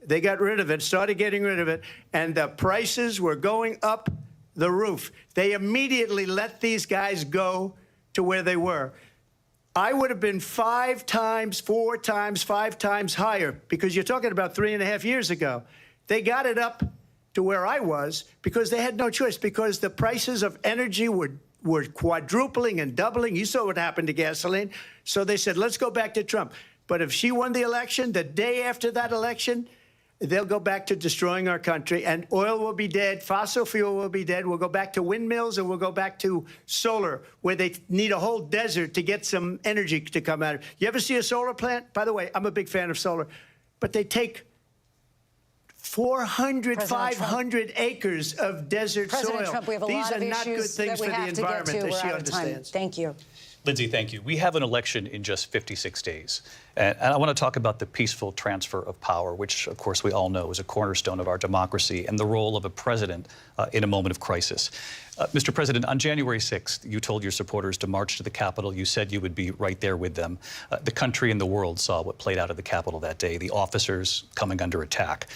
they got rid of it, started getting rid of it, and the prices were going up the roof. They immediately let these guys go to where they were. I would have been 5 times, 4 times, 5 times higher, because you're talking about 3.5 years ago. They got it up to where I was because they had no choice, because the prices of energy were quadrupling and doubling. You saw what happened to gasoline. So they said, let's go back to Trump. But if she won the election, the day after that election, they'll go back to destroying our country, and oil will be dead, fossil fuel will be dead, we'll go back to windmills, and we'll go back to solar, where they need a whole desert to get some energy to come out of it. You ever see a solar plant? By the way, I'm a big fan of solar, but they take 400, 500 acres of desert President soil. Trump, we have a These lot are of not good issues things that we for the have to get environment, to. as We're she out of time. understands. Thank you. Lindsay, thank you. We have an election in just 56 days. And I want to talk about the peaceful transfer of power, which, of course, we all know is a cornerstone of our democracy, and the role of a president in a moment of crisis. Mr. President, on January 6th, you told your supporters to march to the Capitol. You said you would be right there with them. The country and the world saw what played out at the Capitol that day, the officers coming under attack.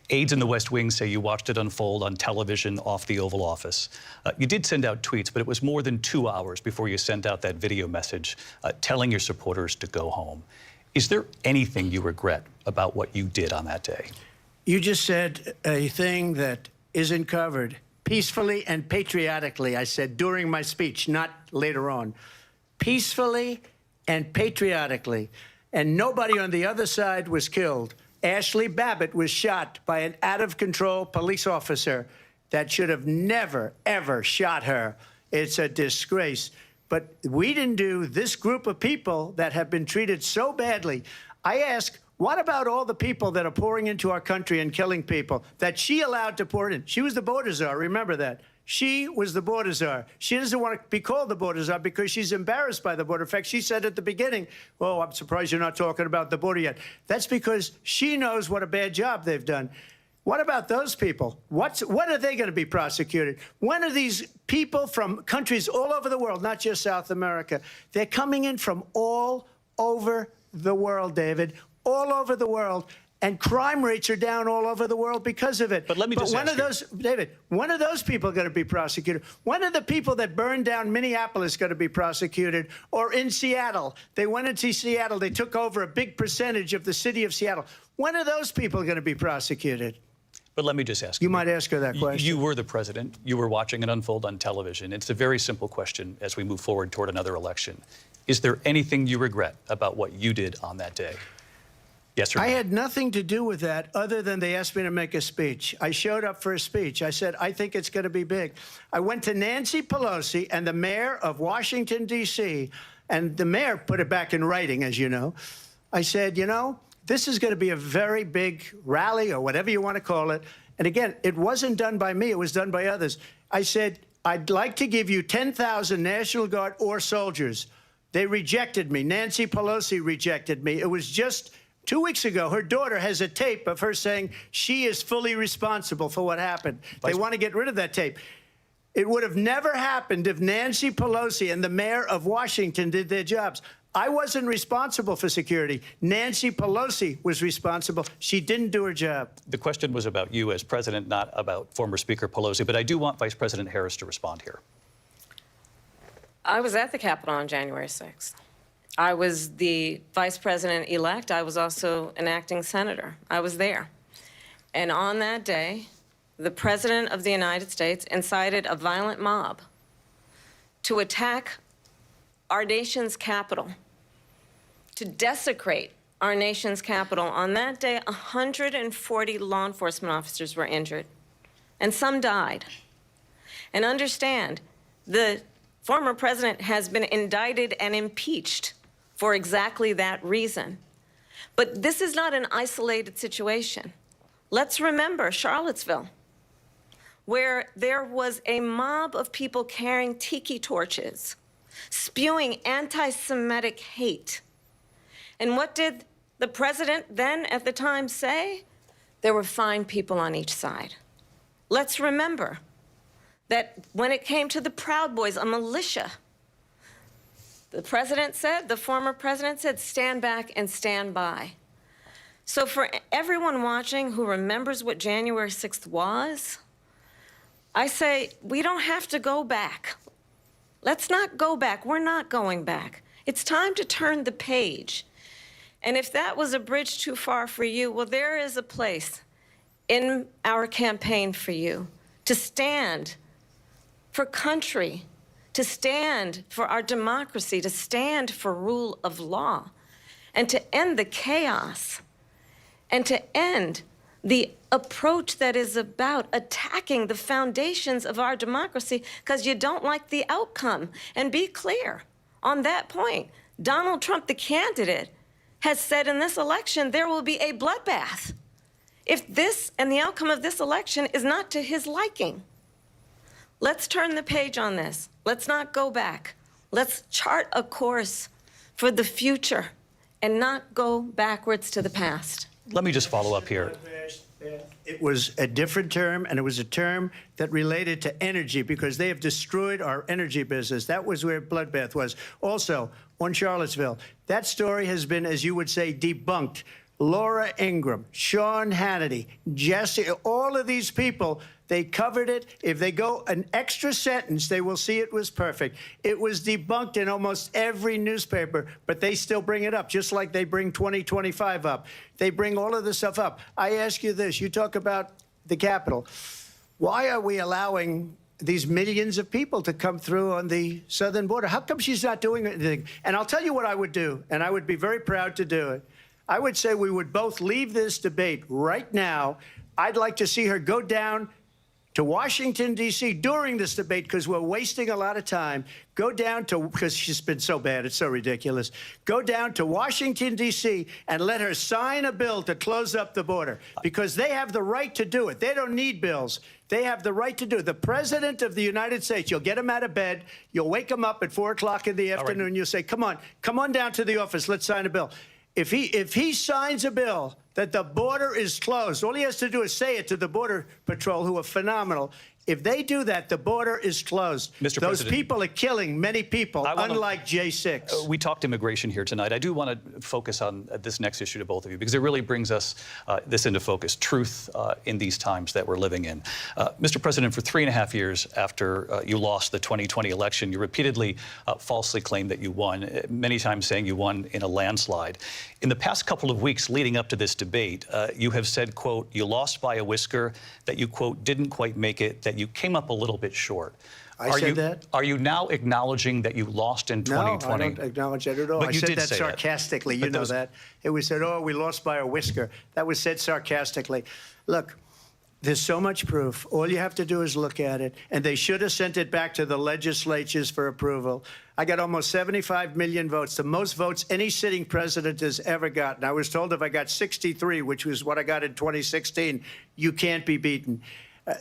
Aides in the West Wing say you watched it unfold on television off the Oval Office. You did send out tweets, but it was more than 2 hours before you sent out that video message telling your supporters to go home. Is there anything you regret about what you did on that day? You just said a thing that isn't covered. Peacefully and patriotically, I said during my speech, not later on. Peacefully and patriotically. And nobody on the other side was killed. Ashley Babbitt was shot by an out-of-control police officer that should have never, ever shot her. It's a disgrace. But we didn't do this group of people that have been treated so badly. I ask, what about all the people that are pouring into our country and killing people that she allowed to pour in? She was the border czar, remember that. She was the border czar. She doesn't want to be called the border czar because she's embarrassed by the border. In fact, she said at the beginning, oh, I'm surprised you're not talking about the border yet. That's because she knows what a bad job they've done. What about those people? When are they going to be prosecuted? When are these people from countries all over the world, not just South America, they're coming in from all over the world, David, all over the world, and crime rates are down all over the world because of it. But let me just when ask are those, David, when are those people going to be prosecuted? When are the people that burned down Minneapolis going to be prosecuted? Or in Seattle, they went into Seattle, they took over a big percentage of the city of Seattle. When are those people going to be prosecuted? But let me just ask you. You might ask her that question. You were the president. You were watching it unfold on television. It's a very simple question as we move forward toward another election. Is there anything you regret about what you did on that day? Yes or no? I had nothing to do with that other than they asked me to make a speech. I showed up for a speech. I said, I think it's going to be big. I went to Nancy Pelosi and the mayor of Washington, D.C., and the mayor put it back in writing, as you know. I said, you know, this is going to be a very big rally or whatever you want to call it. And again, it wasn't done by me. It was done by others. I said, I'd like to give you 10,000 National Guard or soldiers. They rejected me. Nancy Pelosi rejected me. It was just 2 weeks ago. Her daughter has a tape of her saying she is fully responsible for what happened. They want to get rid of that tape. It would have never happened if Nancy Pelosi and the mayor of Washington did their jobs. I wasn't responsible for security. Nancy Pelosi was responsible. She didn't do her job. The question was about you as president, not about former Speaker Pelosi, but I do want Vice President Harris to respond here. I was at the Capitol on January 6th. I was the vice president-elect. I was also an acting senator. I was there. And on that day, the President of the United States incited a violent mob to attack our nation's capital, to desecrate our nation's capital. On that day, 140 law enforcement officers were injured, and some died. And understand, the former president has been indicted and impeached for exactly that reason. But this is not an isolated situation. Let's remember Charlottesville, where there was a mob of people carrying tiki torches, spewing anti-Semitic hate. And what did the president then at the time say? There were fine people on each side. Let's remember that when it came to the Proud Boys, a militia, the president said, the former president said, stand back and stand by. So for everyone watching who remembers what January 6th was, I say we don't have to go back. Let's not go back. We're not going back. It's time to turn the page. And if that was a bridge too far for you, well, there is a place in our campaign for you to stand for country, to stand for our democracy, to stand for rule of law, and to end the chaos, and to end the approach that is about attacking the foundations of our democracy because you don't like the outcome. And be clear on that point. Donald Trump, the candidate, has said in this election there will be a bloodbath if this and the outcome of this election is not to his liking. Let's turn the page on this. Let's not go back. Let's chart a course for the future and not go backwards to the past. Let me just follow up here. It was a different term, and it was a term that related to energy because they have destroyed our energy business. That was where bloodbath was. Also, on Charlottesville, that story has been, as you would say, debunked. Laura Ingraham, Sean Hannity, Jesse, all of these people, they covered it. If they go an extra sentence, they will see it was perfect. It was debunked in almost every newspaper, but they still bring it up, just like they bring 2025 up. They bring all of this stuff up. I ask you this. You talk about the Capitol. Why are we allowing these millions of people to come through on the southern border? How come she's not doing anything? And I'll tell you what I would do, and I would be very proud to do it. I would say we would both leave this debate right now. I'd like to see her go down to Washington, D.C. during this debate because we're wasting a lot of time. Go down to, because she's been so bad, it's so ridiculous. Go down to Washington, D.C. and let her sign a bill to close up the border because they have the right to do it. They don't need bills. They have the right to do it. The President of the United States, you'll get him out of bed. You'll wake him up at 4 o'clock in the afternoon. You'll say, come on down to the office. Let's sign a bill. If he signs a bill that the border is closed, all he has to do is say it to the Border Patrol, who are phenomenal. If they do that, the border is closed. Mr. Those President, people are killing many people, unlike J6. We talked immigration here tonight. I do want to focus on this next issue to both of you because it really brings us this into focus, truth in these times that we're living in. Mr. President, for 3.5 years after you lost the 2020 election, you repeatedly falsely claimed that you won, many times saying you won in a landslide. In the past couple of weeks leading up to this debate, you have said, quote, you lost by a whisker, that you, quote, didn't quite make it, that you came up a little bit short. I said that? Are you now acknowledging that you lost in 2020? No, I don't acknowledge that at all. But I you said did that say sarcastically. That. You know that. It was said, oh, we lost by a whisker. That was said sarcastically. Look, there's so much proof. All you have to do is look at it. And they should have sent it back to the legislatures for approval. I got almost 75 million votes, the most votes any sitting president has ever gotten. I was told if I got 63, which was what I got in 2016, you can't be beaten.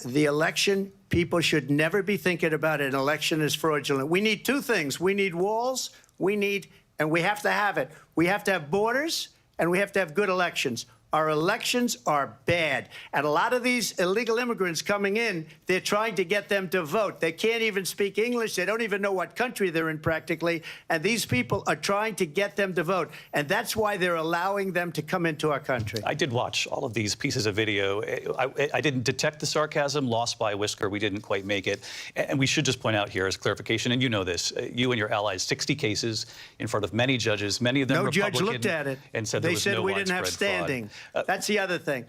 The election, people should never be thinking about it. An election is fraudulent. We need two things. We need walls, and we have to have it. We have to have borders, and we have to have good elections. Our elections are bad. And a lot of these illegal immigrants coming in, they're trying to get them to vote. They can't even speak English. They don't even know what country they're in practically. And these people are trying to get them to vote. And that's why they're allowing them to come into our country. I did watch all of these pieces of video. I didn't detect the sarcasm, lost by a whisker. We didn't quite make it. And we should just point out here as clarification, and you know this, you and your allies, 60 cases in front of many judges, many of them Republican. No judge looked at it. And said they there was said no we didn't have widespread standing. fraud. That's the other thing.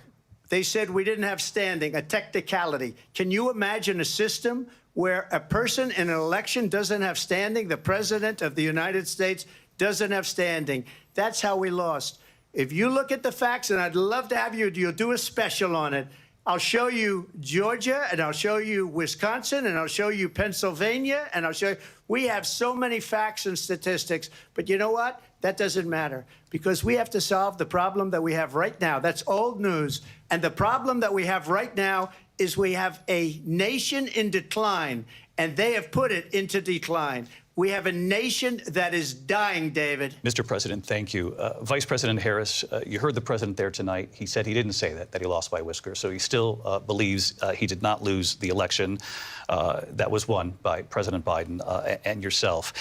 They said we didn't have standing, a technicality. Can you imagine a system where a person in an election doesn't have standing? The President of the United States doesn't have standing. That's how we lost. If you look at the facts, and I'd love to have you'll do a special on it. I'll show you Georgia, and I'll show you Wisconsin, and I'll show you Pennsylvania, and I'll show you. We have so many facts and statistics, but you know what? That doesn't matter because we have to solve the problem that we have right now. That's old news. And the problem that we have right now is we have a nation in decline, and they have put it into decline. We have a nation that is dying, David. Mr. President, thank you. Vice President Harris, you heard the president there tonight. He said he didn't say that he lost by a whisker. So he still believes he did not lose the election that was won by President Biden and yourself.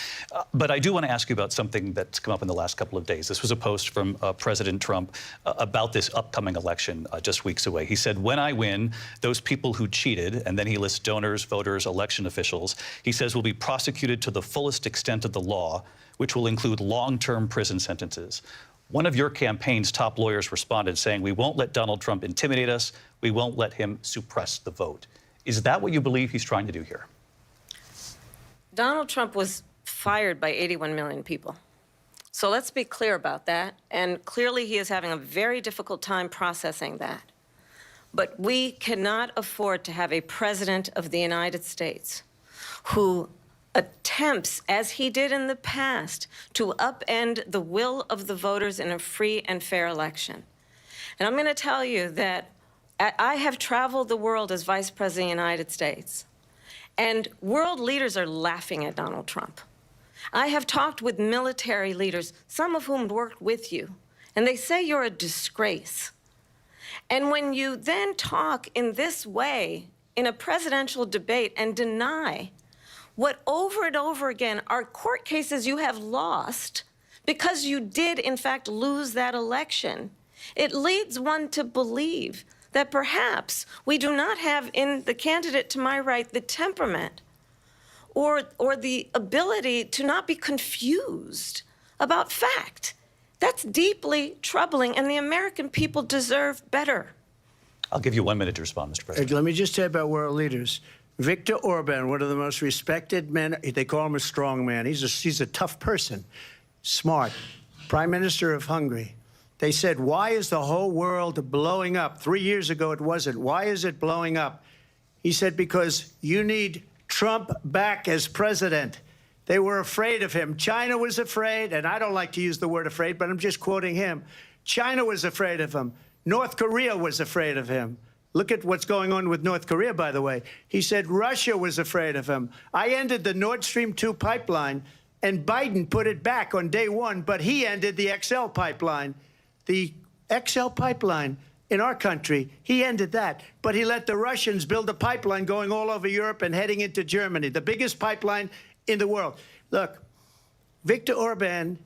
But I do want to ask you about something that's come up in the last couple of days. This was a post from President Trump about this upcoming election just weeks away. He said, when I win, those people who cheated, and then he lists donors, voters, election officials, he says will be prosecuted to the fullest extent of the law, which will include long-term prison sentences. One of your campaign's top lawyers responded saying, we won't let Donald Trump intimidate us. We won't let him suppress the vote. Is that what you believe he's trying to do here? Donald Trump was fired by 81 million people. So let's be clear about that. And clearly he is having a very difficult time processing that. But we cannot afford to have a president of the United States who attempts, as he did in the past, to upend the will of the voters in a free and fair election. And I'm going to tell you that I have traveled the world as Vice President of the United States, and world leaders are laughing at Donald Trump. I have talked with military leaders, some of whom worked with you, and they say you're a disgrace. And when you then talk in this way in a presidential debate and deny what over and over again are court cases you have lost because you did, in fact, lose that election, it leads one to believe that perhaps we do not have in the candidate to my right the temperament or the ability to not be confused about fact. That's deeply troubling, and the American people deserve better. I'll give you 1 minute to respond, Mr. President. Let me just say about world leaders. Viktor Orban, one of the most respected men, they call him a strong man. He's a tough person, smart. Prime Minister of Hungary. They said, why is the whole world blowing up? 3 years ago, it wasn't. Why is it blowing up? He said, because you need Trump back as president. They were afraid of him. China was afraid, and I don't like to use the word afraid, but I'm just quoting him. China was afraid of him. North Korea was afraid of him. Look at what's going on with North Korea, by the way. He said Russia was afraid of him. I ended the Nord Stream 2 pipeline, and Biden put it back on day one, but he ended the XL pipeline. The XL pipeline in our country, he ended that. But he let the Russians build a pipeline going all over Europe and heading into Germany, the biggest pipeline in the world. Look, Viktor Orban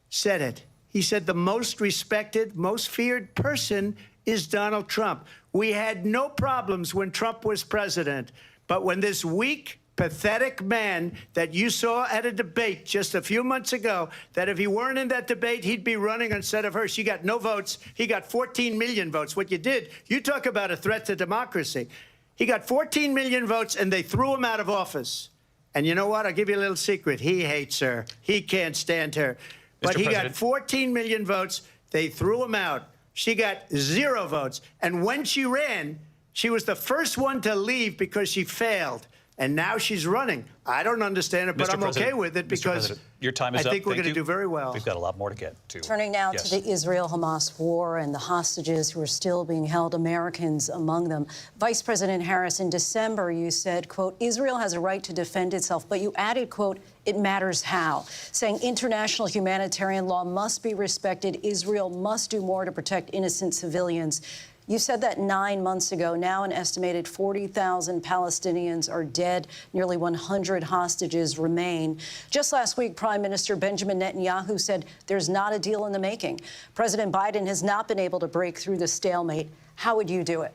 said it. He said the most respected, most feared person is Donald Trump. We had no problems when Trump was president. But when this weak, pathetic man that you saw at a debate just a few months ago, that if he weren't in that debate, he'd be running instead of her. She got no votes. He got 14 million votes. What you did, you talk about a threat to democracy. He got 14 million votes, and they threw him out of office. And you know what? I'll give you a little secret. He hates her. He can't stand her. But he got 14 million votes. They threw him out. She got 0 votes. And when she ran, she was the first one to leave because she failed. And now she's running. I don't understand it, but I'm okay with it because your time is up. I think we're going to do very well. We've got a lot more to get to. Turning now to the Israel-Hamas war and the hostages who are still being held, Americans among them. Vice President Harris, in December, you said, quote, Israel has a right to defend itself, but you added, quote, it matters how, saying international humanitarian law must be respected. Israel must do more to protect innocent civilians. You said that 9 months ago. Now an estimated 40,000 Palestinians are dead. Nearly 100 hostages remain. Just last week, Prime Minister Benjamin Netanyahu said there's not a deal in the making. President Biden has not been able to break through the stalemate. How would you do it?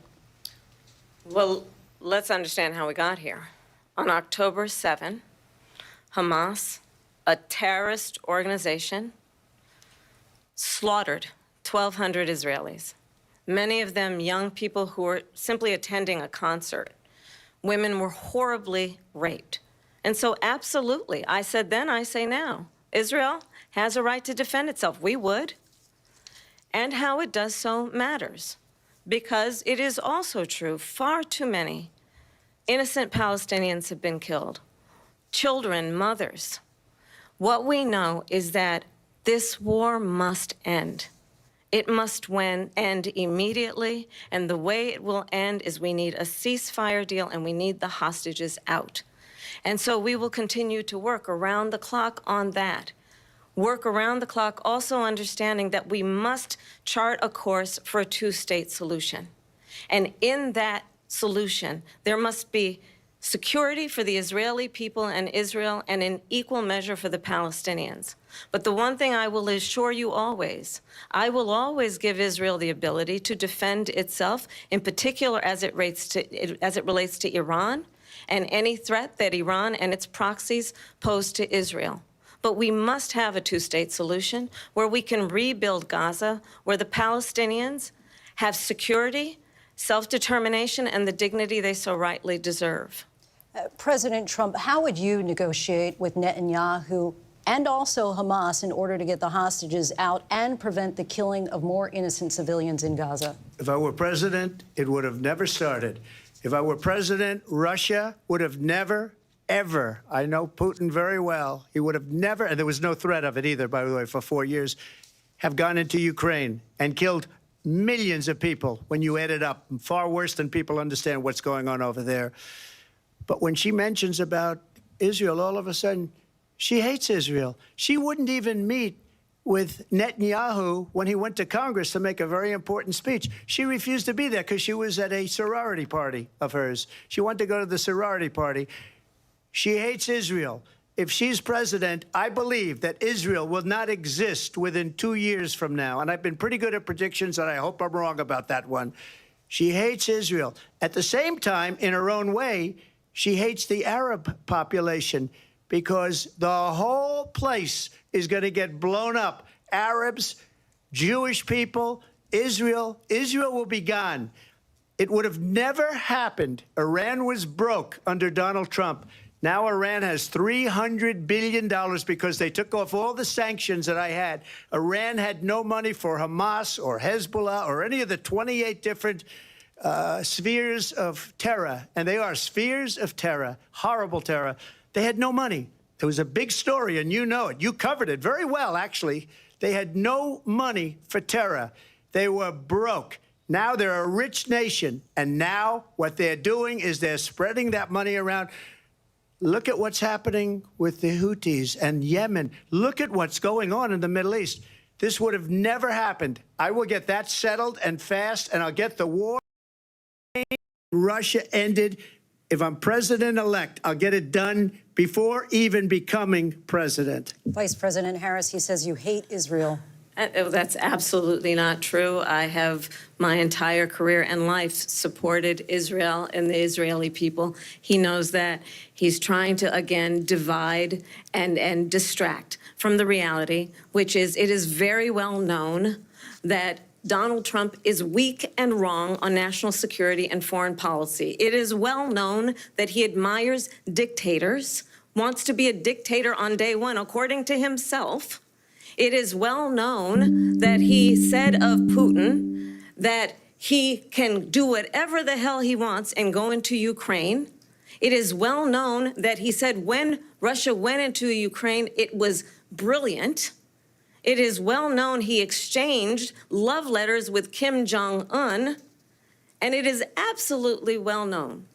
Well, let's understand how we got here. On October 7, Hamas, a terrorist organization, slaughtered 1,200 Israelis. Many of them young people who were simply attending a concert. Women were horribly raped. And so absolutely, I said then, I say now, Israel has a right to defend itself. We would. And how it does so matters. Because it is also true, far too many innocent Palestinians have been killed. Children, mothers. What we know is that this war must end. It must end immediately, and the way it will end is we need a ceasefire deal and we need the hostages out. And so we will continue to work around the clock on that. Work around the clock, also understanding that we must chart a course for a two-state solution. And in that solution, there must be security for the Israeli people and Israel, and in equal measure for the Palestinians. But the one thing I will assure you always, I will always give Israel the ability to defend itself, in particular as it relates to Iran and any threat that Iran and its proxies pose to Israel. But we must have a two-state solution where we can rebuild Gaza, where the Palestinians have security, self-determination, and the dignity they so rightly deserve. President Trump, how would you negotiate with Netanyahu and also Hamas in order to get the hostages out and prevent the killing of more innocent civilians in Gaza? If I were president, it would have never started. If I were president, Russia would have never, ever, I know Putin very well, he would have never, and there was no threat of it either, by the way, for 4 years, have gone into Ukraine and killed millions of people when you add it up, far worse than people understand what's going on over there. But when she mentions about Israel, all of a sudden, She hates Israel. She wouldn't even meet with Netanyahu when he went to Congress to make a very important speech. She refused to be there because she was at a sorority party of hers. She wanted to go to the sorority party. She hates Israel. If she's president, I believe that Israel will not exist within 2 years from now. And I've been pretty good at predictions, and I hope I'm wrong about that one. She hates Israel. At the same time, in her own way, she hates the Arab population because the whole place is going to get blown up. Arabs, Jewish people, Israel. Israel will be gone. It would have never happened. Iran was broke under Donald Trump. Now Iran has $300 billion because they took off all the sanctions that I had. Iran had no money for Hamas or Hezbollah or any of the 28 different spheres of terror. And they are spheres of terror, horrible terror. They had no money. It was a big story, and you know it. You covered it very well, actually. They had no money for terror. They were broke. Now they're a rich nation, and now what they're doing is they're spreading that money around. Look at what's happening with the Houthis and Yemen. Look at what's going on in the Middle East. This would have never happened. I will get that settled and fast, and I'll get the war in Russia ended. If I'm president-elect, I'll get it done before even becoming president. Vice President Harris, he says you hate Israel. That's absolutely not true. I have my entire career and life supported Israel and the Israeli people. He knows that. He's trying to, again, divide and distract from the reality, which is it is very well known that Donald Trump is weak and wrong on national security and foreign policy. It is well known that he admires dictators, wants to be a dictator on day one, according to himself. It is well known that he said of Putin that he can do whatever the hell he wants and go into Ukraine. It is well known that he said when Russia went into Ukraine, it was brilliant. It is well known he exchanged love letters with Kim Jong-un. And it is absolutely well known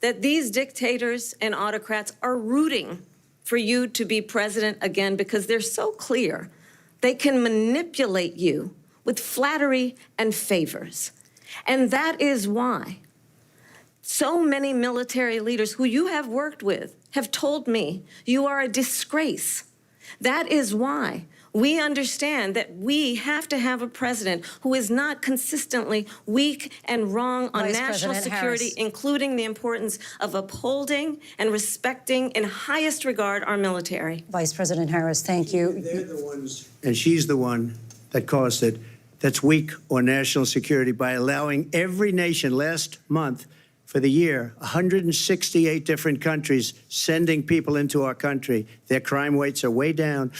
that these dictators and autocrats are rooting for you to be president again because they're so clear. They can manipulate you with flattery and favors. And that is why so many military leaders who you have worked with have told me you are a disgrace. That is why we understand that we have to have a president who is not consistently weak and wrong on national security, including the importance of upholding and respecting in highest regard our military. Vice President Harris, thank you. They're the ones, and she's the one that caused it, that's weak on national security by allowing every nation last month for the year, 168 different countries sending people into our country. Their crime rates are way down.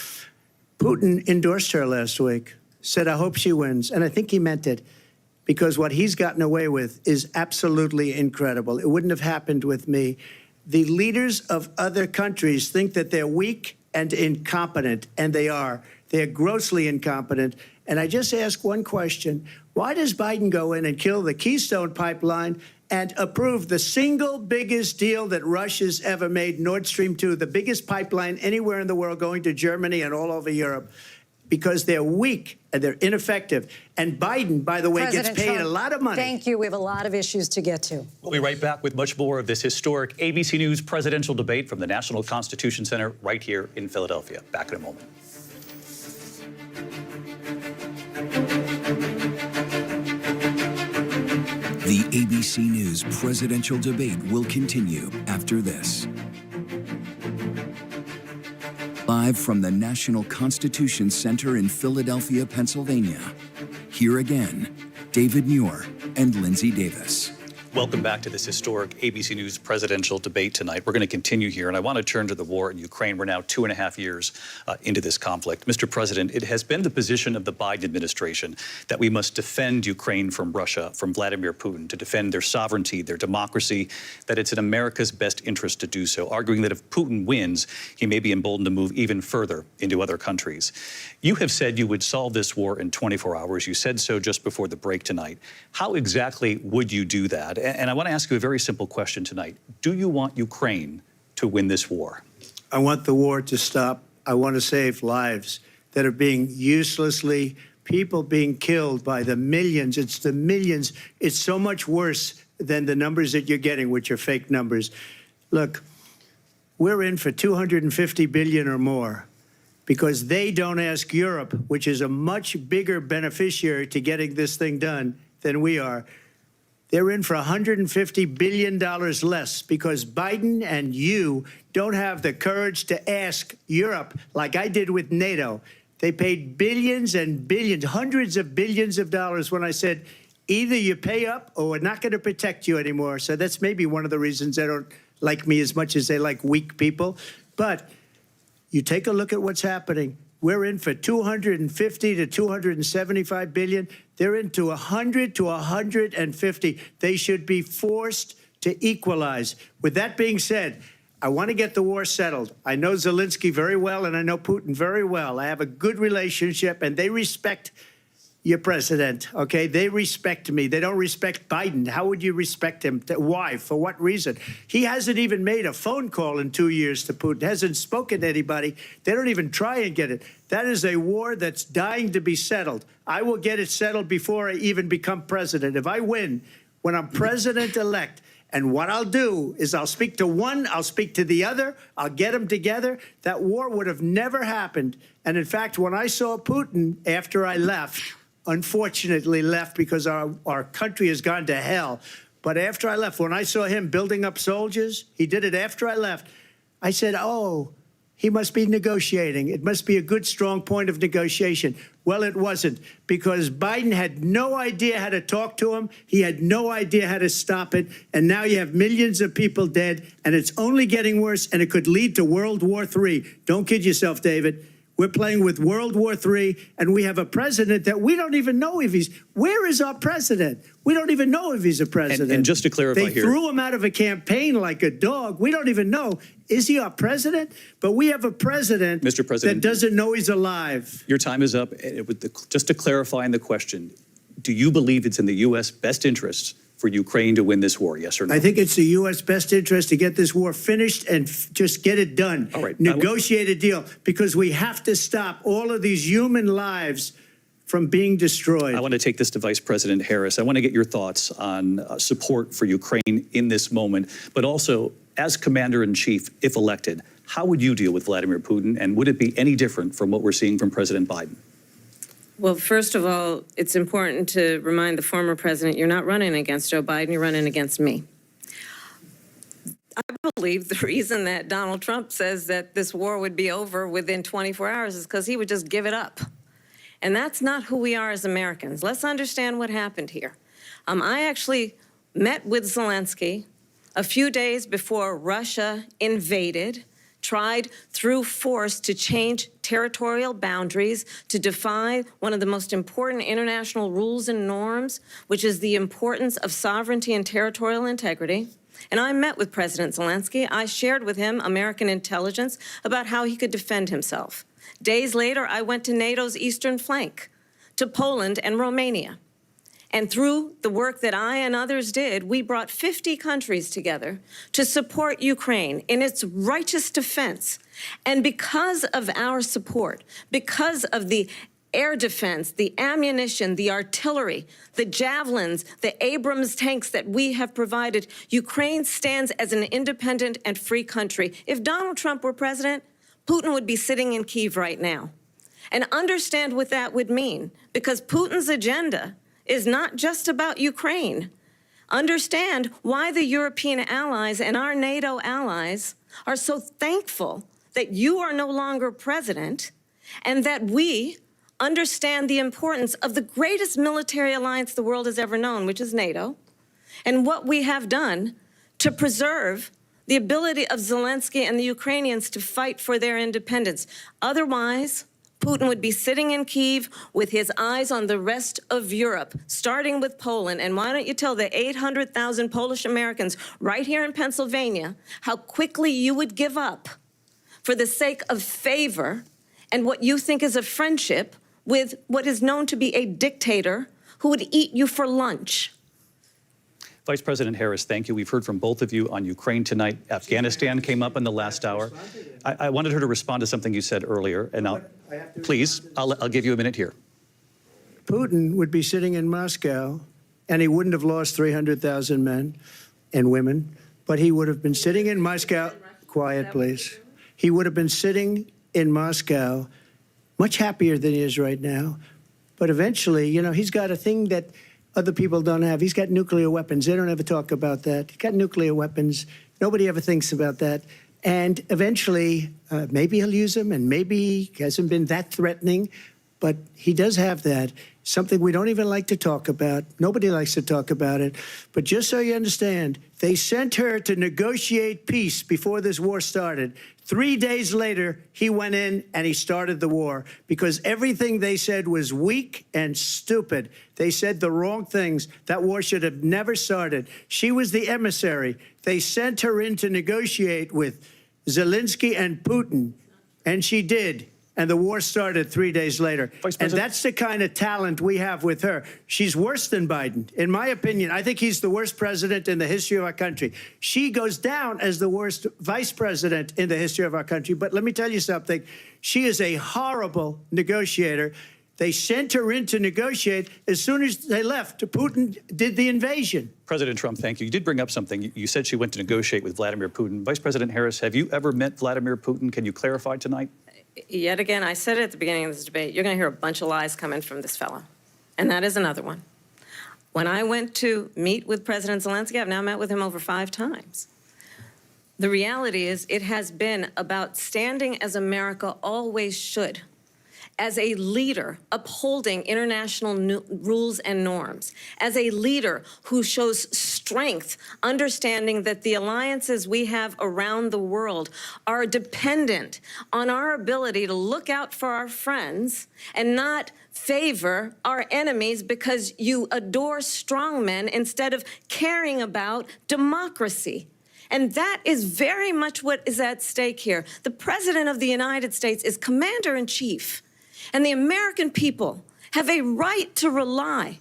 Putin endorsed her last week, said, I hope she wins. And I think he meant it because what he's gotten away with is absolutely incredible. It wouldn't have happened with me. The leaders of other countries think that they're weak and incompetent, and they are. They're grossly incompetent. And I just ask one question. Why does Biden go in and kill the Keystone Pipeline and approve the single biggest deal that Russia's ever made, Nord Stream 2, the biggest pipeline anywhere in the world going to Germany and all over Europe? Because they're weak and they're ineffective. And Biden, by the way, President gets paid Trump, a lot of money. Thank you. We have a lot of issues to get to. We'll be right back with much more of this historic ABC News presidential debate from the National Constitution Center right here in Philadelphia. Back in a moment. The ABC News presidential debate will continue after this. Live from the National Constitution Center in Philadelphia, Pennsylvania. Here again, David Muir and Lindsay Davis. Welcome back to this historic ABC News presidential debate tonight. We're going to continue here, and I want to turn to the war in Ukraine. We're now 2.5 years into this conflict. Mr. President, it has been the position of the Biden administration that we must defend Ukraine from Russia, from Vladimir Putin, to defend their sovereignty, their democracy, that it's in America's best interest to do so, arguing that if Putin wins, he may be emboldened to move even further into other countries. You have said you would solve this war in 24 hours. You said so just before the break tonight. How exactly would you do that? And I want to ask you a very simple question tonight. Do you want Ukraine to win this war? I want the war to stop. I want to save lives that are being uselessly, people being killed by the millions. It's the millions. It's so much worse than the numbers that you're getting, which are fake numbers. Look, we're in for 250 billion or more because they don't ask Europe, which is a much bigger beneficiary to getting this thing done than we are. They're in for $150 billion less because Biden and you don't have the courage to ask Europe like I did with NATO. They paid billions and billions, hundreds of billions of dollars when I said, either you pay up or we're not going to protect you anymore. So that's maybe one of the reasons they don't like me as much as they like weak people. But you take a look at what's happening. We're in for 250 to 275 billion. They're into 100 to 150. They should be forced to equalize. With that being said, I want to get the war settled. I know Zelensky very well, and I know Putin very well. I have a good relationship, and they respect your president, okay? They respect me. They don't respect Biden. How would you respect him? Why? For what reason? He hasn't even made a phone call in 2 years to Putin, hasn't spoken to anybody. They don't even try and get it. That is a war that's dying to be settled. I will get it settled before I even become president. If I win, when I'm president-elect, and what I'll do is I'll speak to one, I'll speak to the other, I'll get them together. That war would have never happened. And in fact, when I saw Putin after I left, unfortunately left because our country has gone to hell. But after I left, when I saw him building up soldiers, he did it after I left, I said, oh, he must be negotiating. It must be a good, strong point of negotiation. Well, it wasn't, because Biden had no idea how to talk to him. He had no idea how to stop it. And now you have millions of people dead, and it's only getting worse, and it could lead to World War III. Don't kid yourself, David. We're playing with World War III, and we have a president that we don't even know if he's... Where is our president? We don't even know if he's a president. And just to clarify they here... They threw him out of a campaign like a dog. We don't even know. Is he our president? But we have a president, Mr. President, that doesn't know he's alive. Your time is up. Just to clarify in the question, do you believe it's in the U.S. best interests for Ukraine to win this war, yes or no? I think it's the U.S. best interest to get this war finished and just get it done. All right. Negotiate a deal, because we have to stop all of these human lives from being destroyed. I want to take this to Vice President Harris. I want to get your thoughts on support for Ukraine in this moment, but also as Commander-in-Chief, if elected, how would you deal with Vladimir Putin, and would it be any different from what we're seeing from President Biden? Well, first of all, it's important to remind the former president, you're not running against Joe Biden, you're running against me. I believe the reason that Donald Trump says that this war would be over within 24 hours is because he would just give it up. And that's not who we are as Americans. Let's understand what happened here. I actually met with Zelensky a few days before Russia invaded, tried through force to change territorial boundaries, to defy one of the most important international rules and norms, which is the importance of sovereignty and territorial integrity. And I met with President Zelensky. I shared with him American intelligence about how he could defend himself. Days later, I went to NATO's eastern flank, to Poland and Romania. And through the work that I and others did, we brought 50 countries together to support Ukraine in its righteous defense. And because of our support, because of the air defense, the ammunition, the artillery, the javelins, the Abrams tanks that we have provided, Ukraine stands as an independent and free country. If Donald Trump were president, Putin would be sitting in Kyiv right now. And understand what that would mean, because Putin's agenda is not just about Ukraine. Understand why the European allies and our NATO allies are so thankful that you are no longer president, and that we understand the importance of the greatest military alliance the world has ever known, which is NATO, and what we have done to preserve the ability of Zelensky and the Ukrainians to fight for their independence. Otherwise, Putin would be sitting in Kyiv with his eyes on the rest of Europe, starting with Poland. And why don't you tell the 800,000 Polish Americans right here in Pennsylvania how quickly you would give up for the sake of favor and what you think is a friendship with what is known to be a dictator who would eat you for lunch. Vice President Harris, thank you. We've heard from both of you on Ukraine tonight. Afghanistan came up in the last hour. I wanted her to respond to something you said earlier, and please, I'll give you a minute here. Putin would be sitting in Moscow, and he wouldn't have lost 300,000 men and women, but he would have been sitting in Moscow. Quiet, please. He would have been sitting in Moscow much happier than he is right now. But eventually, you know, he's got a thing that other people don't have. He's got nuclear weapons. They don't ever talk about that. He's got nuclear weapons. Nobody ever thinks about that. And eventually, maybe he'll use them, and maybe he hasn't been that threatening, but he does have that. Something we don't even like to talk about. Nobody likes to talk about it. But just so you understand, they sent her to negotiate peace before this war started. 3 days later, he went in and he started the war because everything they said was weak and stupid. They said the wrong things. That war should have never started. She was the emissary. They sent her in to negotiate with Zelensky and Putin, and she did. And the war started 3 days later. And that's the kind of talent we have with her. She's worse than Biden. In my opinion, I think he's the worst president in the history of our country. She goes down as the worst vice president in the history of our country. But let me tell you something. She is a horrible negotiator. They sent her in to negotiate. As soon as they left, Putin did the invasion. President Trump, thank you. You did bring up something. You said she went to negotiate with Vladimir Putin. Vice President Harris, have you ever met Vladimir Putin? Can you clarify tonight? Yet again, I said it at the beginning of this debate, you're going to hear a bunch of lies coming from this fellow. And that is another one. When I went to meet with President Zelensky, I've now met with him over 5 times. The reality is it has been about standing as America always should, as a leader upholding international rules and norms, as a leader who shows strength, understanding that the alliances we have around the world are dependent on our ability to look out for our friends and not favor our enemies because you adore strong men instead of caring about democracy. And that is very much what is at stake here. The President of the United States is commander-in-chief. And the American people have a right to rely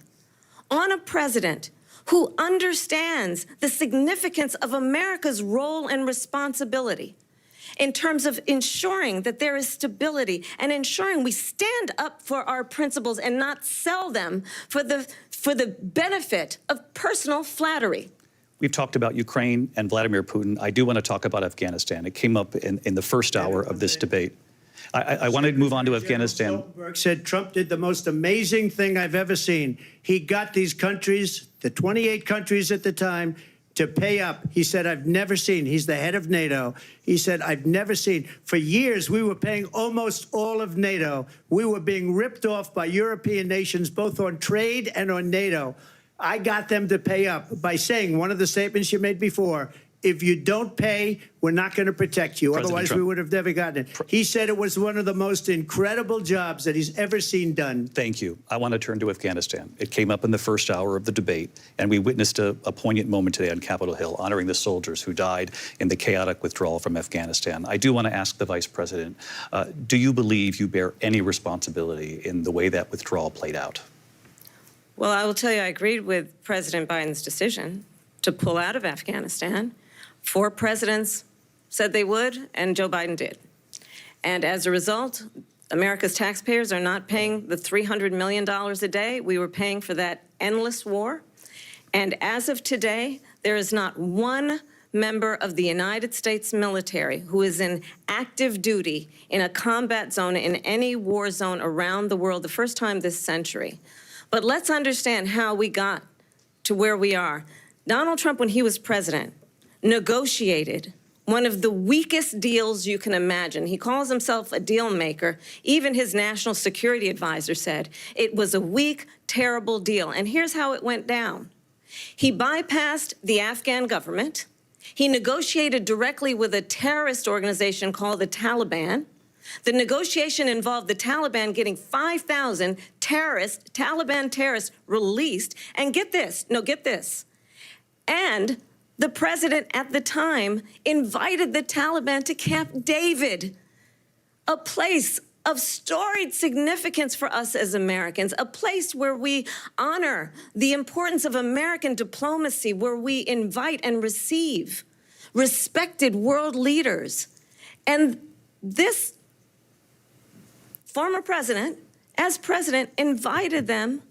on a president who understands the significance of America's role and responsibility in terms of ensuring that there is stability and ensuring we stand up for our principles and not sell them for the benefit of personal flattery. We've talked about Ukraine and Vladimir Putin. I do want to talk about Afghanistan. It came up in the first hour of this debate. I want to move on to Afghanistan. Stoltenberg said Trump did the most amazing thing I've ever seen. He got these countries, the 28 countries at the time, to pay up. He said, I've never seen. He's the head of NATO. He said, I've never seen. For years, we were paying almost all of NATO. We were being ripped off by European nations, both on trade and on NATO. I got them to pay up by saying one of the statements you made before, if you don't pay, we're not going to protect you. President Otherwise, Trump. we would have never gotten it. He said it was one of the most incredible jobs that he's ever seen done. Thank you. I want to turn to Afghanistan. It came up in the first hour of the debate, and we witnessed a poignant moment today on Capitol Hill, honoring the soldiers who died in the chaotic withdrawal from Afghanistan. I do want to ask the Vice President, do you believe you bear any responsibility in the way that withdrawal played out? Well, I will tell you, I agreed with President Biden's decision to pull out of Afghanistan. 4 presidents said they would, and Joe Biden did. And as a result, America's taxpayers are not paying the $300 million a day we were paying for that endless war. And as of today, there is not one member of the United States military who is in active duty in a combat zone in any war zone around the world, the first time this century. But let's understand how we got to where we are. Donald Trump, when he was president, negotiated one of the weakest deals you can imagine. He calls himself a deal maker. Even his national security advisor said it was a weak, terrible deal. And here's how it went down. He bypassed the Afghan government. He negotiated directly with a terrorist organization called the Taliban. The negotiation involved the Taliban getting 5,000 Taliban terrorists released. And get this, and the president at the time invited the Taliban to Camp David, a place of storied significance for us as Americans, a place where we honor the importance of American diplomacy, where we invite and receive respected world leaders. And this former president, as president, invited them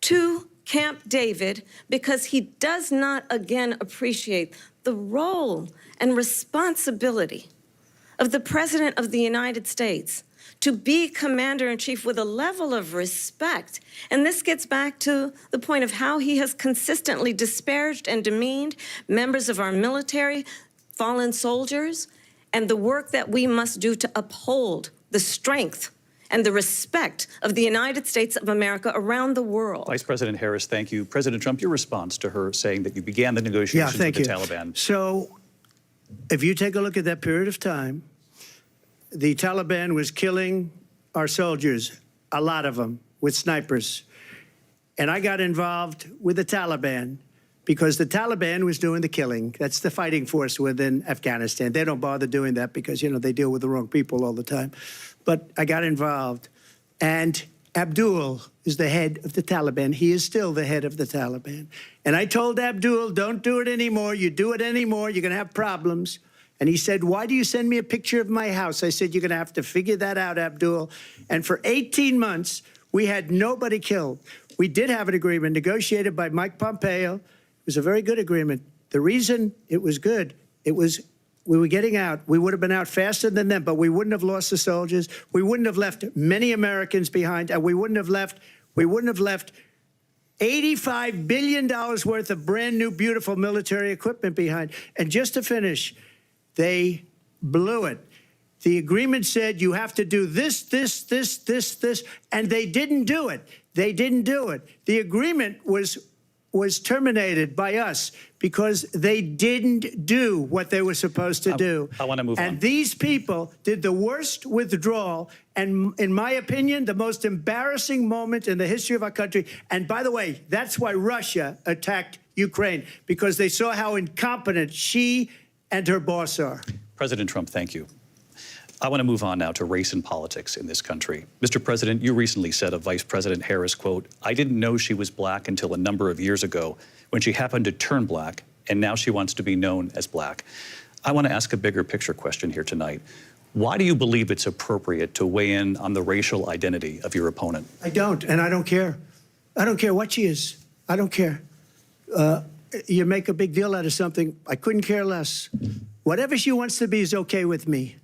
to Camp David because he does not again appreciate the role and responsibility of the President of the United States to be commander-in-chief with a level of respect. And this gets back to the point of how he has consistently disparaged and demeaned members of our military, fallen soldiers, and the work that we must do to uphold the strength and the respect of the United States of America around the world. Vice President Harris, thank you. President Trump, your response to her saying that you began the negotiations with the Taliban. So if you take a look at that period of time, the Taliban was killing our soldiers, a lot of them, with snipers. And I got involved with the Taliban because the Taliban was doing the killing. That's the fighting force within Afghanistan. They don't bother doing that because, you know, they deal with the wrong people all the time. But I got involved. And Abdul is the head of the Taliban. He is still the head of the Taliban. And I told Abdul, don't do it anymore. You do it anymore, you're going to have problems. And he said, why do you send me a picture of my house? I said, you're going to have to figure that out, Abdul. And for 18 months, we had nobody killed. We did have an agreement negotiated by Mike Pompeo. It was a very good agreement. The reason it was good, it was we were getting out. We would have been out faster than them, but we wouldn't have lost the soldiers. We wouldn't have left many Americans behind, and we wouldn't have left $85 billion worth of brand new, beautiful military equipment behind. And just to finish, they blew it. The agreement said you have to do this, and they didn't do it. They didn't do it. The agreement was terminated by us because they didn't do what they were supposed to do. I want to move on. And these people did the worst withdrawal, and in my opinion, the most embarrassing moment in the history of our country. And by the way, that's why Russia attacked Ukraine, because they saw how incompetent she and her boss are. President Trump, thank you. I want to move on now to race and politics in this country. Mr. President, you recently said of Vice President Harris, quote, I didn't know she was black until a number of years ago when she happened to turn black, and now she wants to be known as black. I want to ask a bigger picture question here tonight. Why do you believe it's appropriate to weigh in on the racial identity of your opponent? I don't, and I don't care. I don't care what she is. I don't care. You make a big deal out of something. I couldn't care less. Whatever she wants to be is okay with me.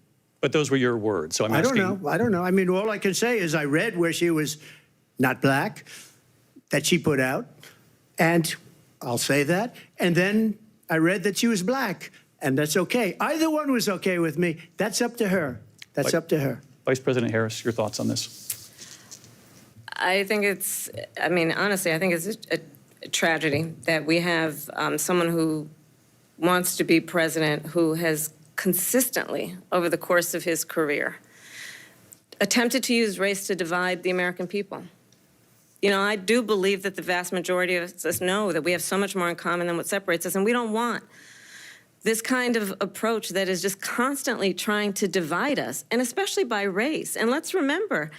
But those were your words, so I'm asking. I don't know. I mean, all I can say is I read where she was not black, that she put out, and I'll say that. And then I read that she was black, and that's okay. Either one was okay with me. That's up to her. That's up to her. Vice President Harris, your thoughts on this? I think it's, I mean, honestly, I think it's a tragedy that we have someone who wants to be president who has consistently, over the course of his career, attempted to use race to divide the American people. You know, I do believe that the vast majority of us know that we have so much more in common than what separates us, and we don't want this kind of approach that is just constantly trying to divide us, and especially by race. And let's remember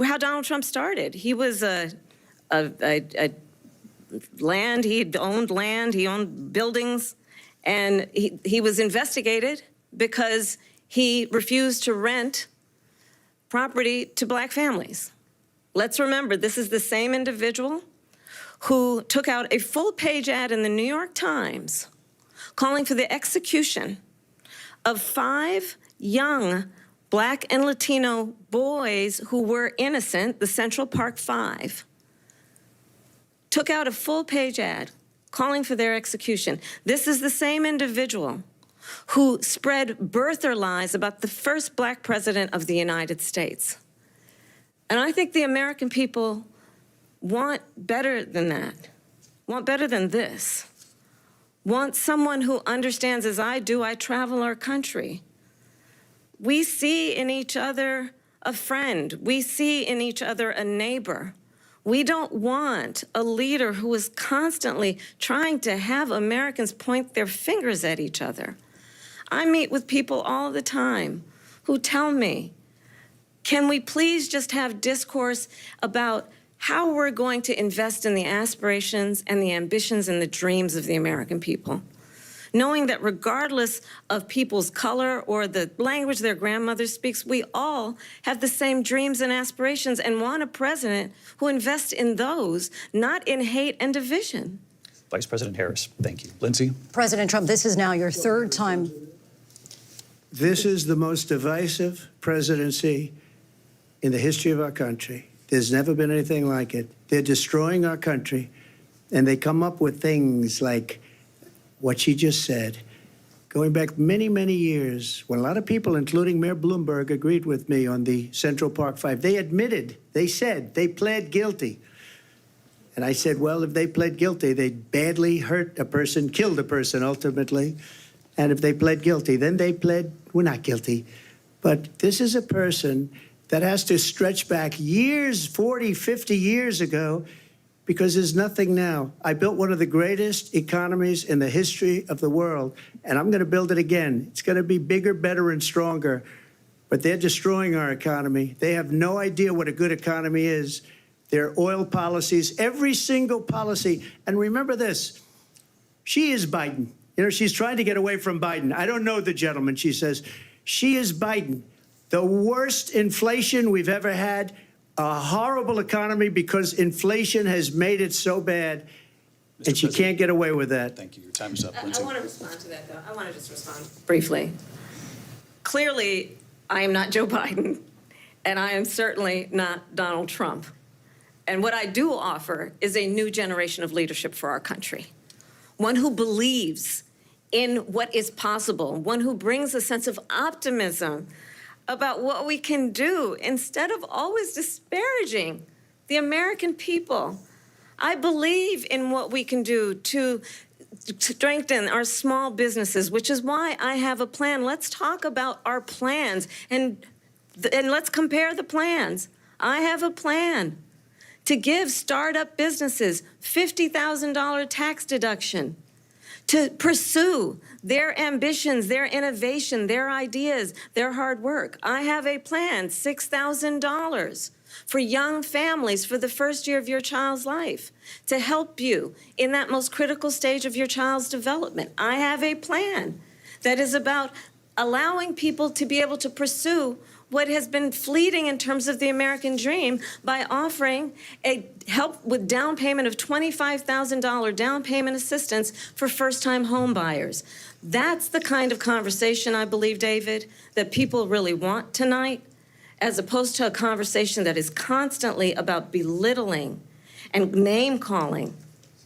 how Donald Trump started. He was land, he owned buildings, and he was investigated because he refused to rent property to black families. Let's remember, this is the same individual who took out a full-page ad in the New York Times calling for the execution of 5 young black and Latino boys who were innocent, the Central Park 5. Took out a full-page ad calling for their execution. This is the same individual who spread birther lies about the first black president of the United States. And I think the American people want better than that, want better than this, want someone who understands, as I do, I travel our country. We see in each other a friend. We see in each other a neighbor. We don't want a leader who is constantly trying to have Americans point their fingers at each other. I meet with people all the time who tell me Can we please just have discourse about how we're going to invest in the aspirations and the ambitions and the dreams of the American people? Knowing that regardless of people's color or the language their grandmother speaks, we all have the same dreams and aspirations and want a president who invests in those, not in hate and division. Vice President Harris, thank you. Lindsay? President Trump, this is now your third time. This is the most divisive presidency in the history of our country. There's never been anything like it. They're destroying our country, and they come up with things like what she just said. Going back many, many years, when a lot of people, including Mayor Bloomberg, agreed with me on the Central Park Five, they admitted, they said, they pled guilty. And I said, well, if they pled guilty, they badly hurt a person, killed a person ultimately. And if they pled guilty, then they pled, we're not guilty. But this is a person that has to stretch back years, 40, 50 years ago, because there's nothing now. I built one of the greatest economies in the history of the world, and I'm going to build it again. It's going to be bigger, better, and stronger. But they're destroying our economy. They have no idea what a good economy is. Their oil policies, every single policy. And remember this, she is Biden. You know, she's trying to get away from Biden. I don't know the gentleman, she says. She is Biden. The worst inflation we've ever had, a horrible economy because inflation has made it so bad, and she can't get away with that. Thank you. Your time is up, I Lindsay. want to respond to that, though. I want to just respond briefly. Clearly, I am not Joe Biden, and I am certainly not Donald Trump. And what I do offer is a new generation of leadership for our country, one who believes in what is possible, one who brings a sense of optimism about what we can do instead of always disparaging the American people. I believe in what we can do to strengthen our small businesses, which is why I have a plan. Let's talk about our plans and let's compare the plans. I have a plan to give startup businesses $50,000 tax deduction, to pursue their ambitions, their innovation, their ideas, their hard work. I have a plan, $6,000 for young families for the first year of your child's life, to help you in that most critical stage of your child's development. I have a plan that is about allowing people to be able to pursue what has been fleeting in terms of the American dream by offering a help with down payment of $25,000 down payment assistance for first-time home buyers. That's the kind of conversation, I believe, David, that people really want tonight, as opposed to a conversation that is constantly about belittling and name-calling.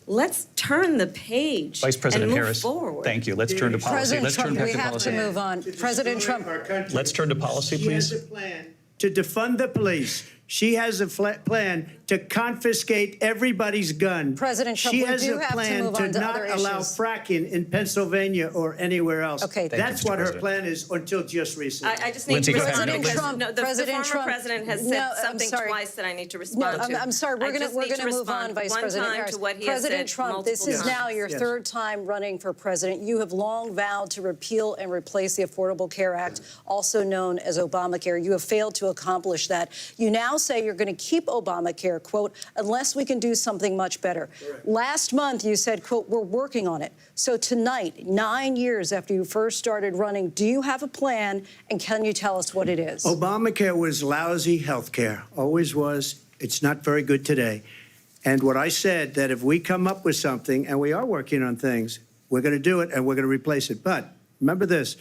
Let's turn the page Vice President and move Harris, forward. thank you. Let's turn to policy. President Let's turn Trump, back we to have policy. to move on. President Trump, Let's turn to policy, She has please. a plan to defund the police. She has a plan to confiscate everybody's gun. President Trump, she we has do a have to plan move on to not other allow issues. fracking in Pennsylvania or anywhere else. Okay. Thank you, That's Mr. what her President. plan is until just recently. I just need Lindsay, to go ahead. respond President because Trump, no, the President former Trump. president has No, said I'm something sorry. twice that I need to No, respond to. I'm sorry. We're I going just need to move respond on, Vice one President time Harris. to what he has President said Trump, this multiple is now times. your Yes. third time running for president. You have long vowed to repeal and replace the Affordable Care Act, also known as Obamacare. You have failed to accomplish that. You now say you're going to keep Obamacare, quote, unless we can do something much better. Correct. Last month, you said, quote, we're working on it. So tonight, 9 years after you first started running, do you have a plan, and can you tell us what it is? Obamacare was lousy health care, always was. It's not very good today. And what I said, that if we come up with something, and we are working on things, we're going to do it and we're going to replace it. But remember this,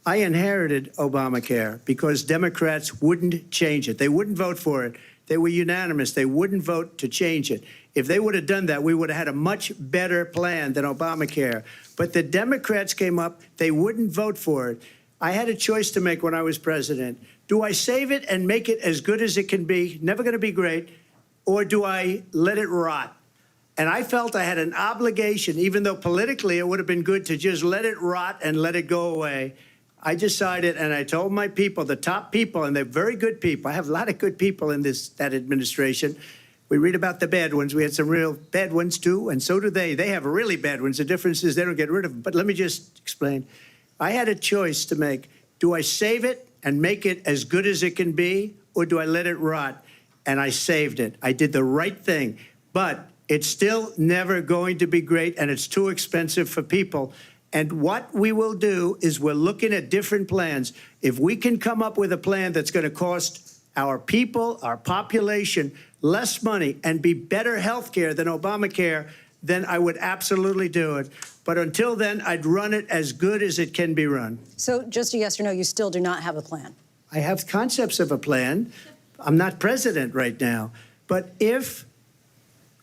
I inherited Obamacare because Democrats wouldn't change it. They wouldn't vote for it. They were unanimous. They wouldn't vote to change it. If they would have done that, we would have had a much better plan than Obamacare. But the Democrats came up. They wouldn't vote for it. I had a choice to make when I was president. Do I save it and make it as good as it can be, never going to be great, or do I let it rot? And I felt I had an obligation, even though politically it would have been good to just let it rot and let it go away. I decided, and I told my people, the top people, and they're very good people. I have a lot of good people in that administration. We read about the bad ones. We had some real bad ones, too, and so do they. They have really bad ones. The difference is they don't get rid of them. But let me just explain. I had a choice to make. Do I save it and make it as good as it can be, or do I let it rot? And I saved it. I did the right thing. But it's still never going to be great, and it's too expensive for people. And what we will do is we're looking at different plans. If we can come up with a plan that's going to cost our people, our population, less money and be better health care than Obamacare, then I would absolutely do it. But until then, I'd run it as good as it can be run. So just a yes or no, you still do not have a plan? I have concepts of a plan. I'm not president right now. But if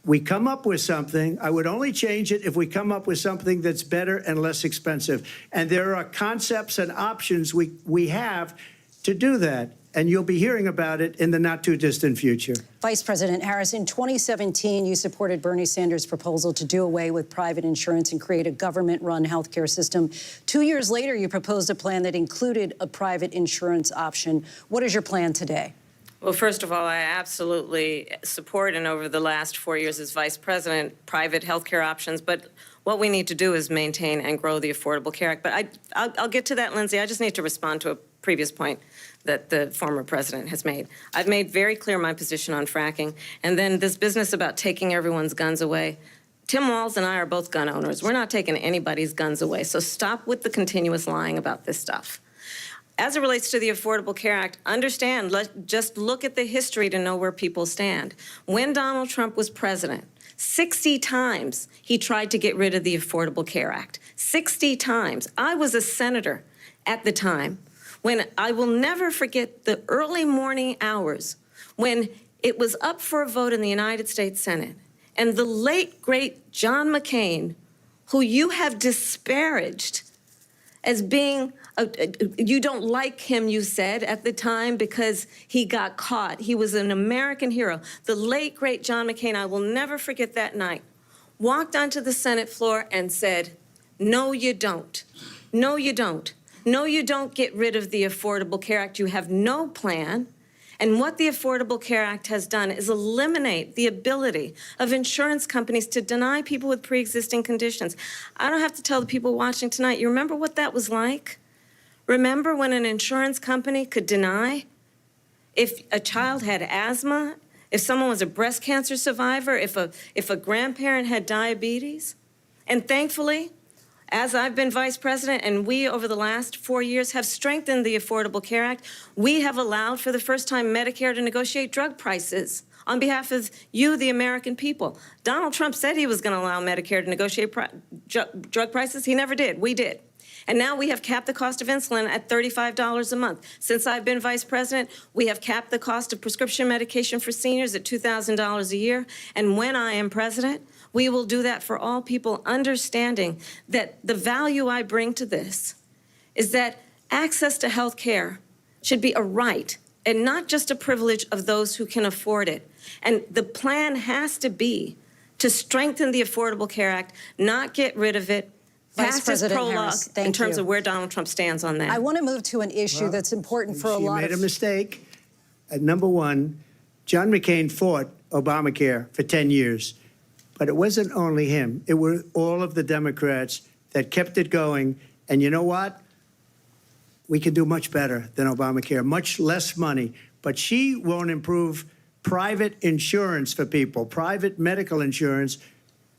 we come up with something, I would only change it if we come up with something that's better and less expensive. And there are concepts and options we have to do that. And you'll be hearing about it in the not-too-distant future. Vice President Harris, in 2017, you supported Bernie Sanders' proposal to do away with private insurance and create a government-run healthcare system. 2 years later, you proposed a plan that included a private insurance option. What is your plan today? Well, first of all, I absolutely support, and over the last 4 years as vice president, private health care options. But what we need to do is maintain and grow the Affordable Care Act. But I'll get to that, Lindsay. I just need to respond to a previous point that the former president has made. I've made very clear my position on fracking. And then this business about taking everyone's guns away. Tim Walz and I are both gun owners. We're not taking anybody's guns away. So stop with the continuous lying about this stuff. As it relates to the Affordable Care Act, understand, just look at the history to know where people stand. When Donald Trump was president, 60 times he tried to get rid of the Affordable Care Act. 60 times. I was a senator at the time when I will never forget the early morning hours when it was up for a vote in the United States Senate. And the late, great John McCain, who you have disparaged as being you don't like him, you said, at the time because he got caught. He was an American hero. The late, great John McCain, I will never forget that night, walked onto the Senate floor and said, no, you don't. No, you don't. No, you don't get rid of the Affordable Care Act. You have no plan. And what the Affordable Care Act has done is eliminate the ability of insurance companies to deny people with pre-existing conditions. I don't have to tell the people watching tonight, you remember what that was like? Remember when an insurance company could deny if a child had asthma, if someone was a breast cancer survivor, if a grandparent had diabetes? And thankfully, as I've been vice president and we over the last 4 years have strengthened the Affordable Care Act, we have allowed for the first time Medicare to negotiate drug prices on behalf of you, the American people. Donald Trump said he was going to allow Medicare to negotiate drug prices. He never did. We did. And now we have capped the cost of insulin at $35 a month. Since I've been vice president, we have capped the cost of prescription medication for seniors at $2,000 a year. And when I am president, we will do that for all people, understanding that the value I bring to this is that access to health care should be a right and not just a privilege of those who can afford it. And the plan has to be to strengthen the Affordable Care Act, not get rid of it. Vice President Harris, thank you. In terms of where Donald Trump stands on that. I want to move to an issue that's important for a lot of... She made a mistake. Number one, John McCain fought Obamacare for 10 years. But it wasn't only him. It were all of the Democrats that kept it going. And you know what? We can do much better than Obamacare, much less money. But she won't improve private insurance for people, private medical insurance.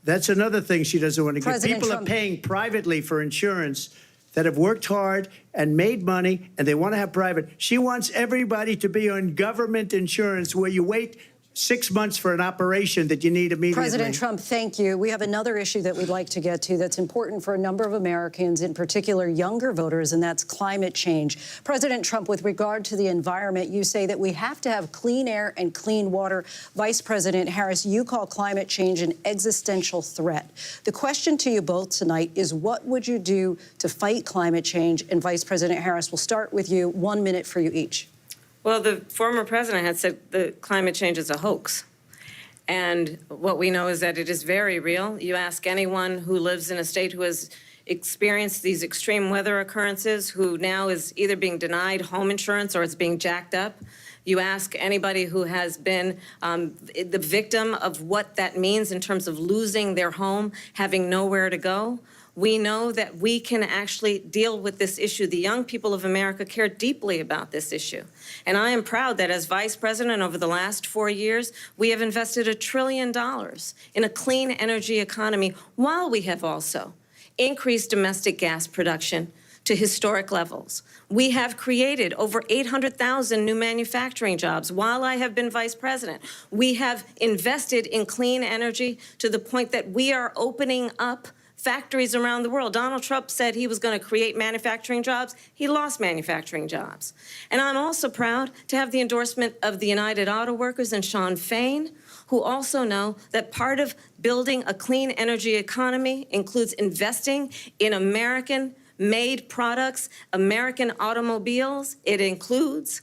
That's another thing she doesn't want to get. People are paying privately for insurance that have worked hard and made money, and they want to have private. She wants everybody to be on government insurance where you wait 6 months for an operation that you need immediately. President Trump, thank you. We have another issue that we'd like to get to that's important for a number of Americans, in particular younger voters, and that's climate change. President Trump, with regard to the environment, you say that we have to have clean air and clean water. Vice President Harris, you call climate change an existential threat. The question to you both tonight is, what would you do to fight climate change? And Vice President Harris, we'll start with you. 1 minute for you each. Well, the former president had said that climate change is a hoax. And what we know is that it is very real. You ask anyone who lives in a state who has experienced these extreme weather occurrences, who now is either being denied home insurance or it's being jacked up. You ask anybody who has been the victim of what that means in terms of losing their home, having nowhere to go. We know that we can actually deal with this issue. The young people of America care deeply about this issue. And I am proud that as Vice President over the last 4 years, we have invested $1 trillion in a clean energy economy while we have also increased domestic gas production to historic levels. We have created over 800,000 new manufacturing jobs while I have been Vice President. We have invested in clean energy to the point that we are opening up factories around the world. Donald Trump said he was going to create manufacturing jobs. He lost manufacturing jobs. And I'm also proud to have the endorsement of the United Auto Workers and Sean Fain, who also know that part of building a clean energy economy includes investing in American-made products, American automobiles. It includes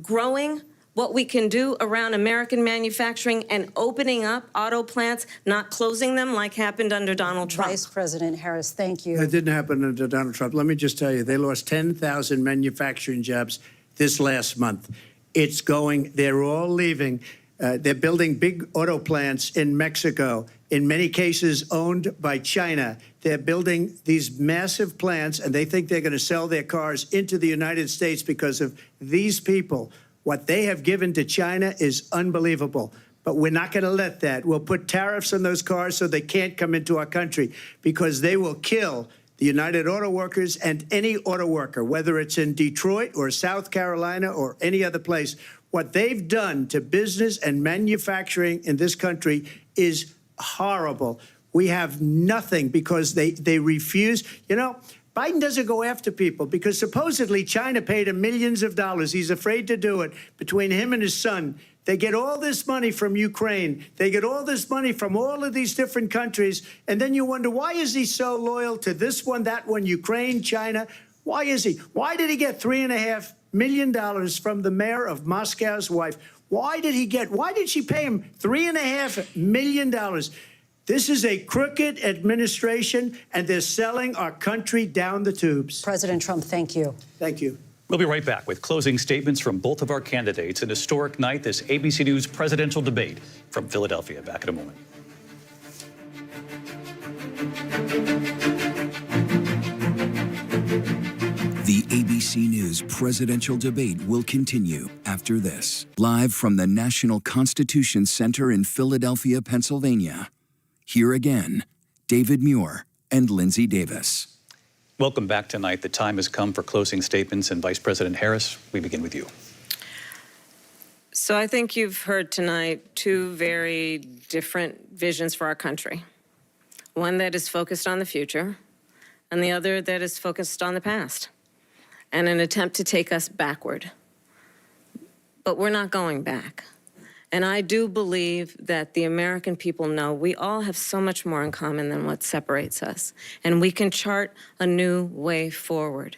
growing what we can do around American manufacturing and opening up auto plants, not closing them like happened under Donald Trump. Vice President Harris, thank you. That didn't happen under Donald Trump. Let me just tell you, they lost 10,000 manufacturing jobs this last month. It's going, they're all leaving. They're building big auto plants in Mexico, in many cases owned by China. They're building these massive plants, and they think they're going to sell their cars into the United States because of these people. What they have given to China is unbelievable. But we're not going to let that. We'll put tariffs on those cars so they can't come into our country, because they will kill the United Auto Workers and any auto worker, whether it's in Detroit or South Carolina or any other place. What they've done to business and manufacturing in this country is horrible. We have nothing because they refuse. You know, Biden doesn't go after people because supposedly China paid him millions of dollars. He's afraid to do it. Between him and his son, they get all this money from Ukraine. They get all this money from all of these different countries. And then you wonder, why is he so loyal to this one, that one, Ukraine, China? Why is he? Why did he get $3.5 million from the mayor of Moscow's wife? Why did she pay him $3.5 million? This is a crooked administration, and they're selling our country down the tubes. President Trump, thank you. Thank you. We'll be right back with closing statements from both of our candidates. An historic night, this ABC News presidential debate from Philadelphia. Back in a moment. The ABC News presidential debate will continue after this. Live from the National Constitution Center in Philadelphia, Pennsylvania. Here again, David Muir and Lindsay Davis. Welcome back tonight. The time has come for closing statements. And Vice President Harris, we begin with you. So I think you've heard tonight two very different visions for our country. One that is focused on the future, and the other that is focused on the past, and an attempt to take us backward. But we're not going back. And I do believe that the American people know we all have so much more in common than what separates us. And we can chart a new way forward.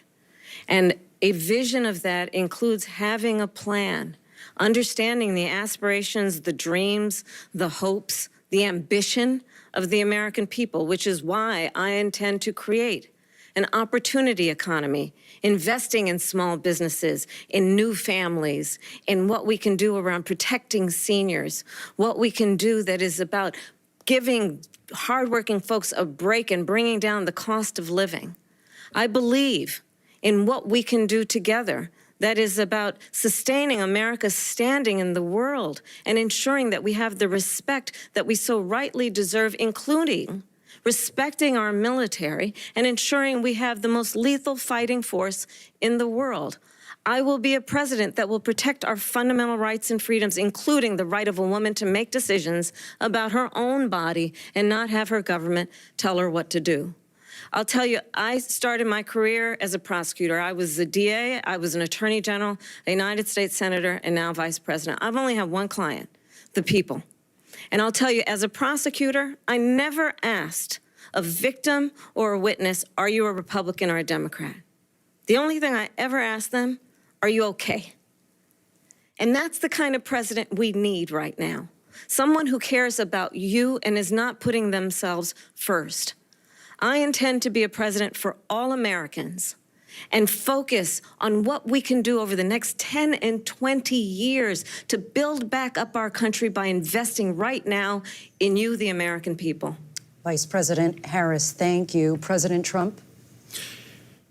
And a vision of that includes having a plan, understanding the aspirations, the dreams, the hopes, the ambition of the American people, which is why I intend to create an opportunity economy, investing in small businesses, in new families, in what we can do around protecting seniors, what we can do that is about giving hardworking folks a break and bringing down the cost of living. I believe in what we can do together that is about sustaining America's standing in the world and ensuring that we have the respect that we so rightly deserve, including respecting our military and ensuring we have the most lethal fighting force in the world. I will be a president that will protect our fundamental rights and freedoms, including the right of a woman to make decisions about her own body and not have her government tell her what to do. I'll tell you, I started my career as a prosecutor. I was a DA, I was an attorney general, a United States senator, and now vice president. I've only had one client, the people. And I'll tell you, as a prosecutor, I never asked a victim or a witness, are you a Republican or a Democrat? The only thing I ever asked them, are you okay? And that's the kind of president we need right now. Someone who cares about you and is not putting themselves first. I intend to be a president for all Americans and focus on what we can do over the next 10 and 20 years to build back up our country by investing right now in you, the American people. Vice President Harris, thank you. President Trump?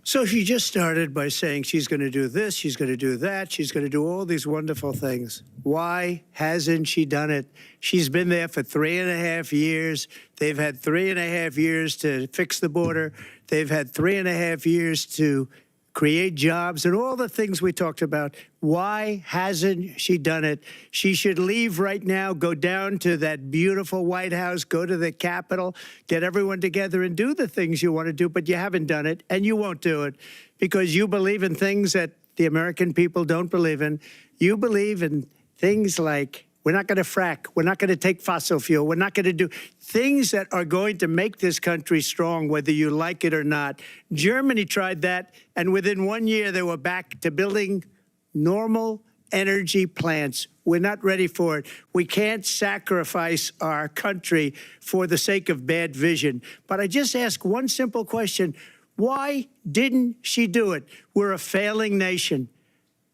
So she just started by saying she's going to do this, she's going to do that, she's going to do all these wonderful things. Why hasn't she done it? She's been there for 3.5 years. They've had 3.5 years to fix the border. They've had 3.5 years to create jobs and all the things we talked about. Why hasn't she done it? She should leave right now, go down to that beautiful White House, go to the Capitol, get everyone together and do the things you want to do, but you haven't done it and you won't do it because you believe in things that the American people don't believe in. You believe in things like we're not going to frack. We're not going to take fossil fuel. We're not going to do things that are going to make this country strong, whether you like it or not. Germany tried that, and within 1 year, they were back to building normal energy plants. We're not ready for it. We can't sacrifice our country for the sake of bad vision. But I just ask one simple question. Why didn't she do it? We're a failing nation.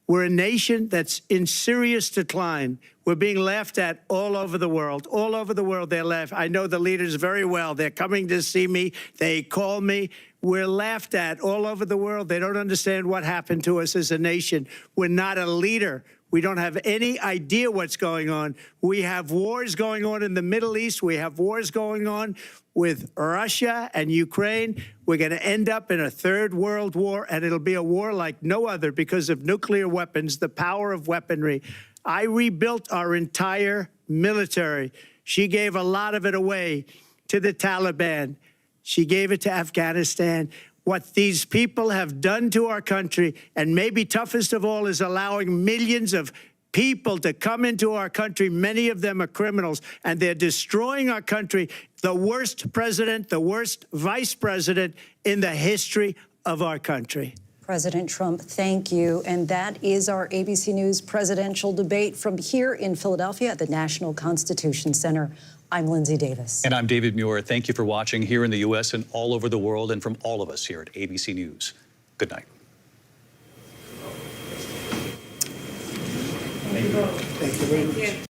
We're a nation that's in serious decline. We're being laughed at all over the world. All over the world, they're laughed. I know the leaders very well. They're coming to see me. They call me. We're laughed at all over the world. They don't understand what happened to us as a nation. We're not a leader. We don't have any idea what's going on. We have wars going on in the Middle East. We have wars going on with Russia and Ukraine. We're going to end up in a third world war, and it'll be a war like no other because of nuclear weapons, the power of weaponry. I rebuilt our entire military. She gave a lot of it away to the Taliban. She gave it to Afghanistan. What these people have done to our country, and maybe toughest of all, is allowing millions of people to come into our country. Many of them are criminals, and they're destroying our country. The worst president, the worst vice president in the history of our country. President Trump, thank you. And that is our ABC News presidential debate from here in Philadelphia at the National Constitution Center. I'm Lindsay Davis. And I'm David Muir. Thank you for watching here in the U.S. and all over the world, and from all of us here at ABC News. Good night. Thank you very much.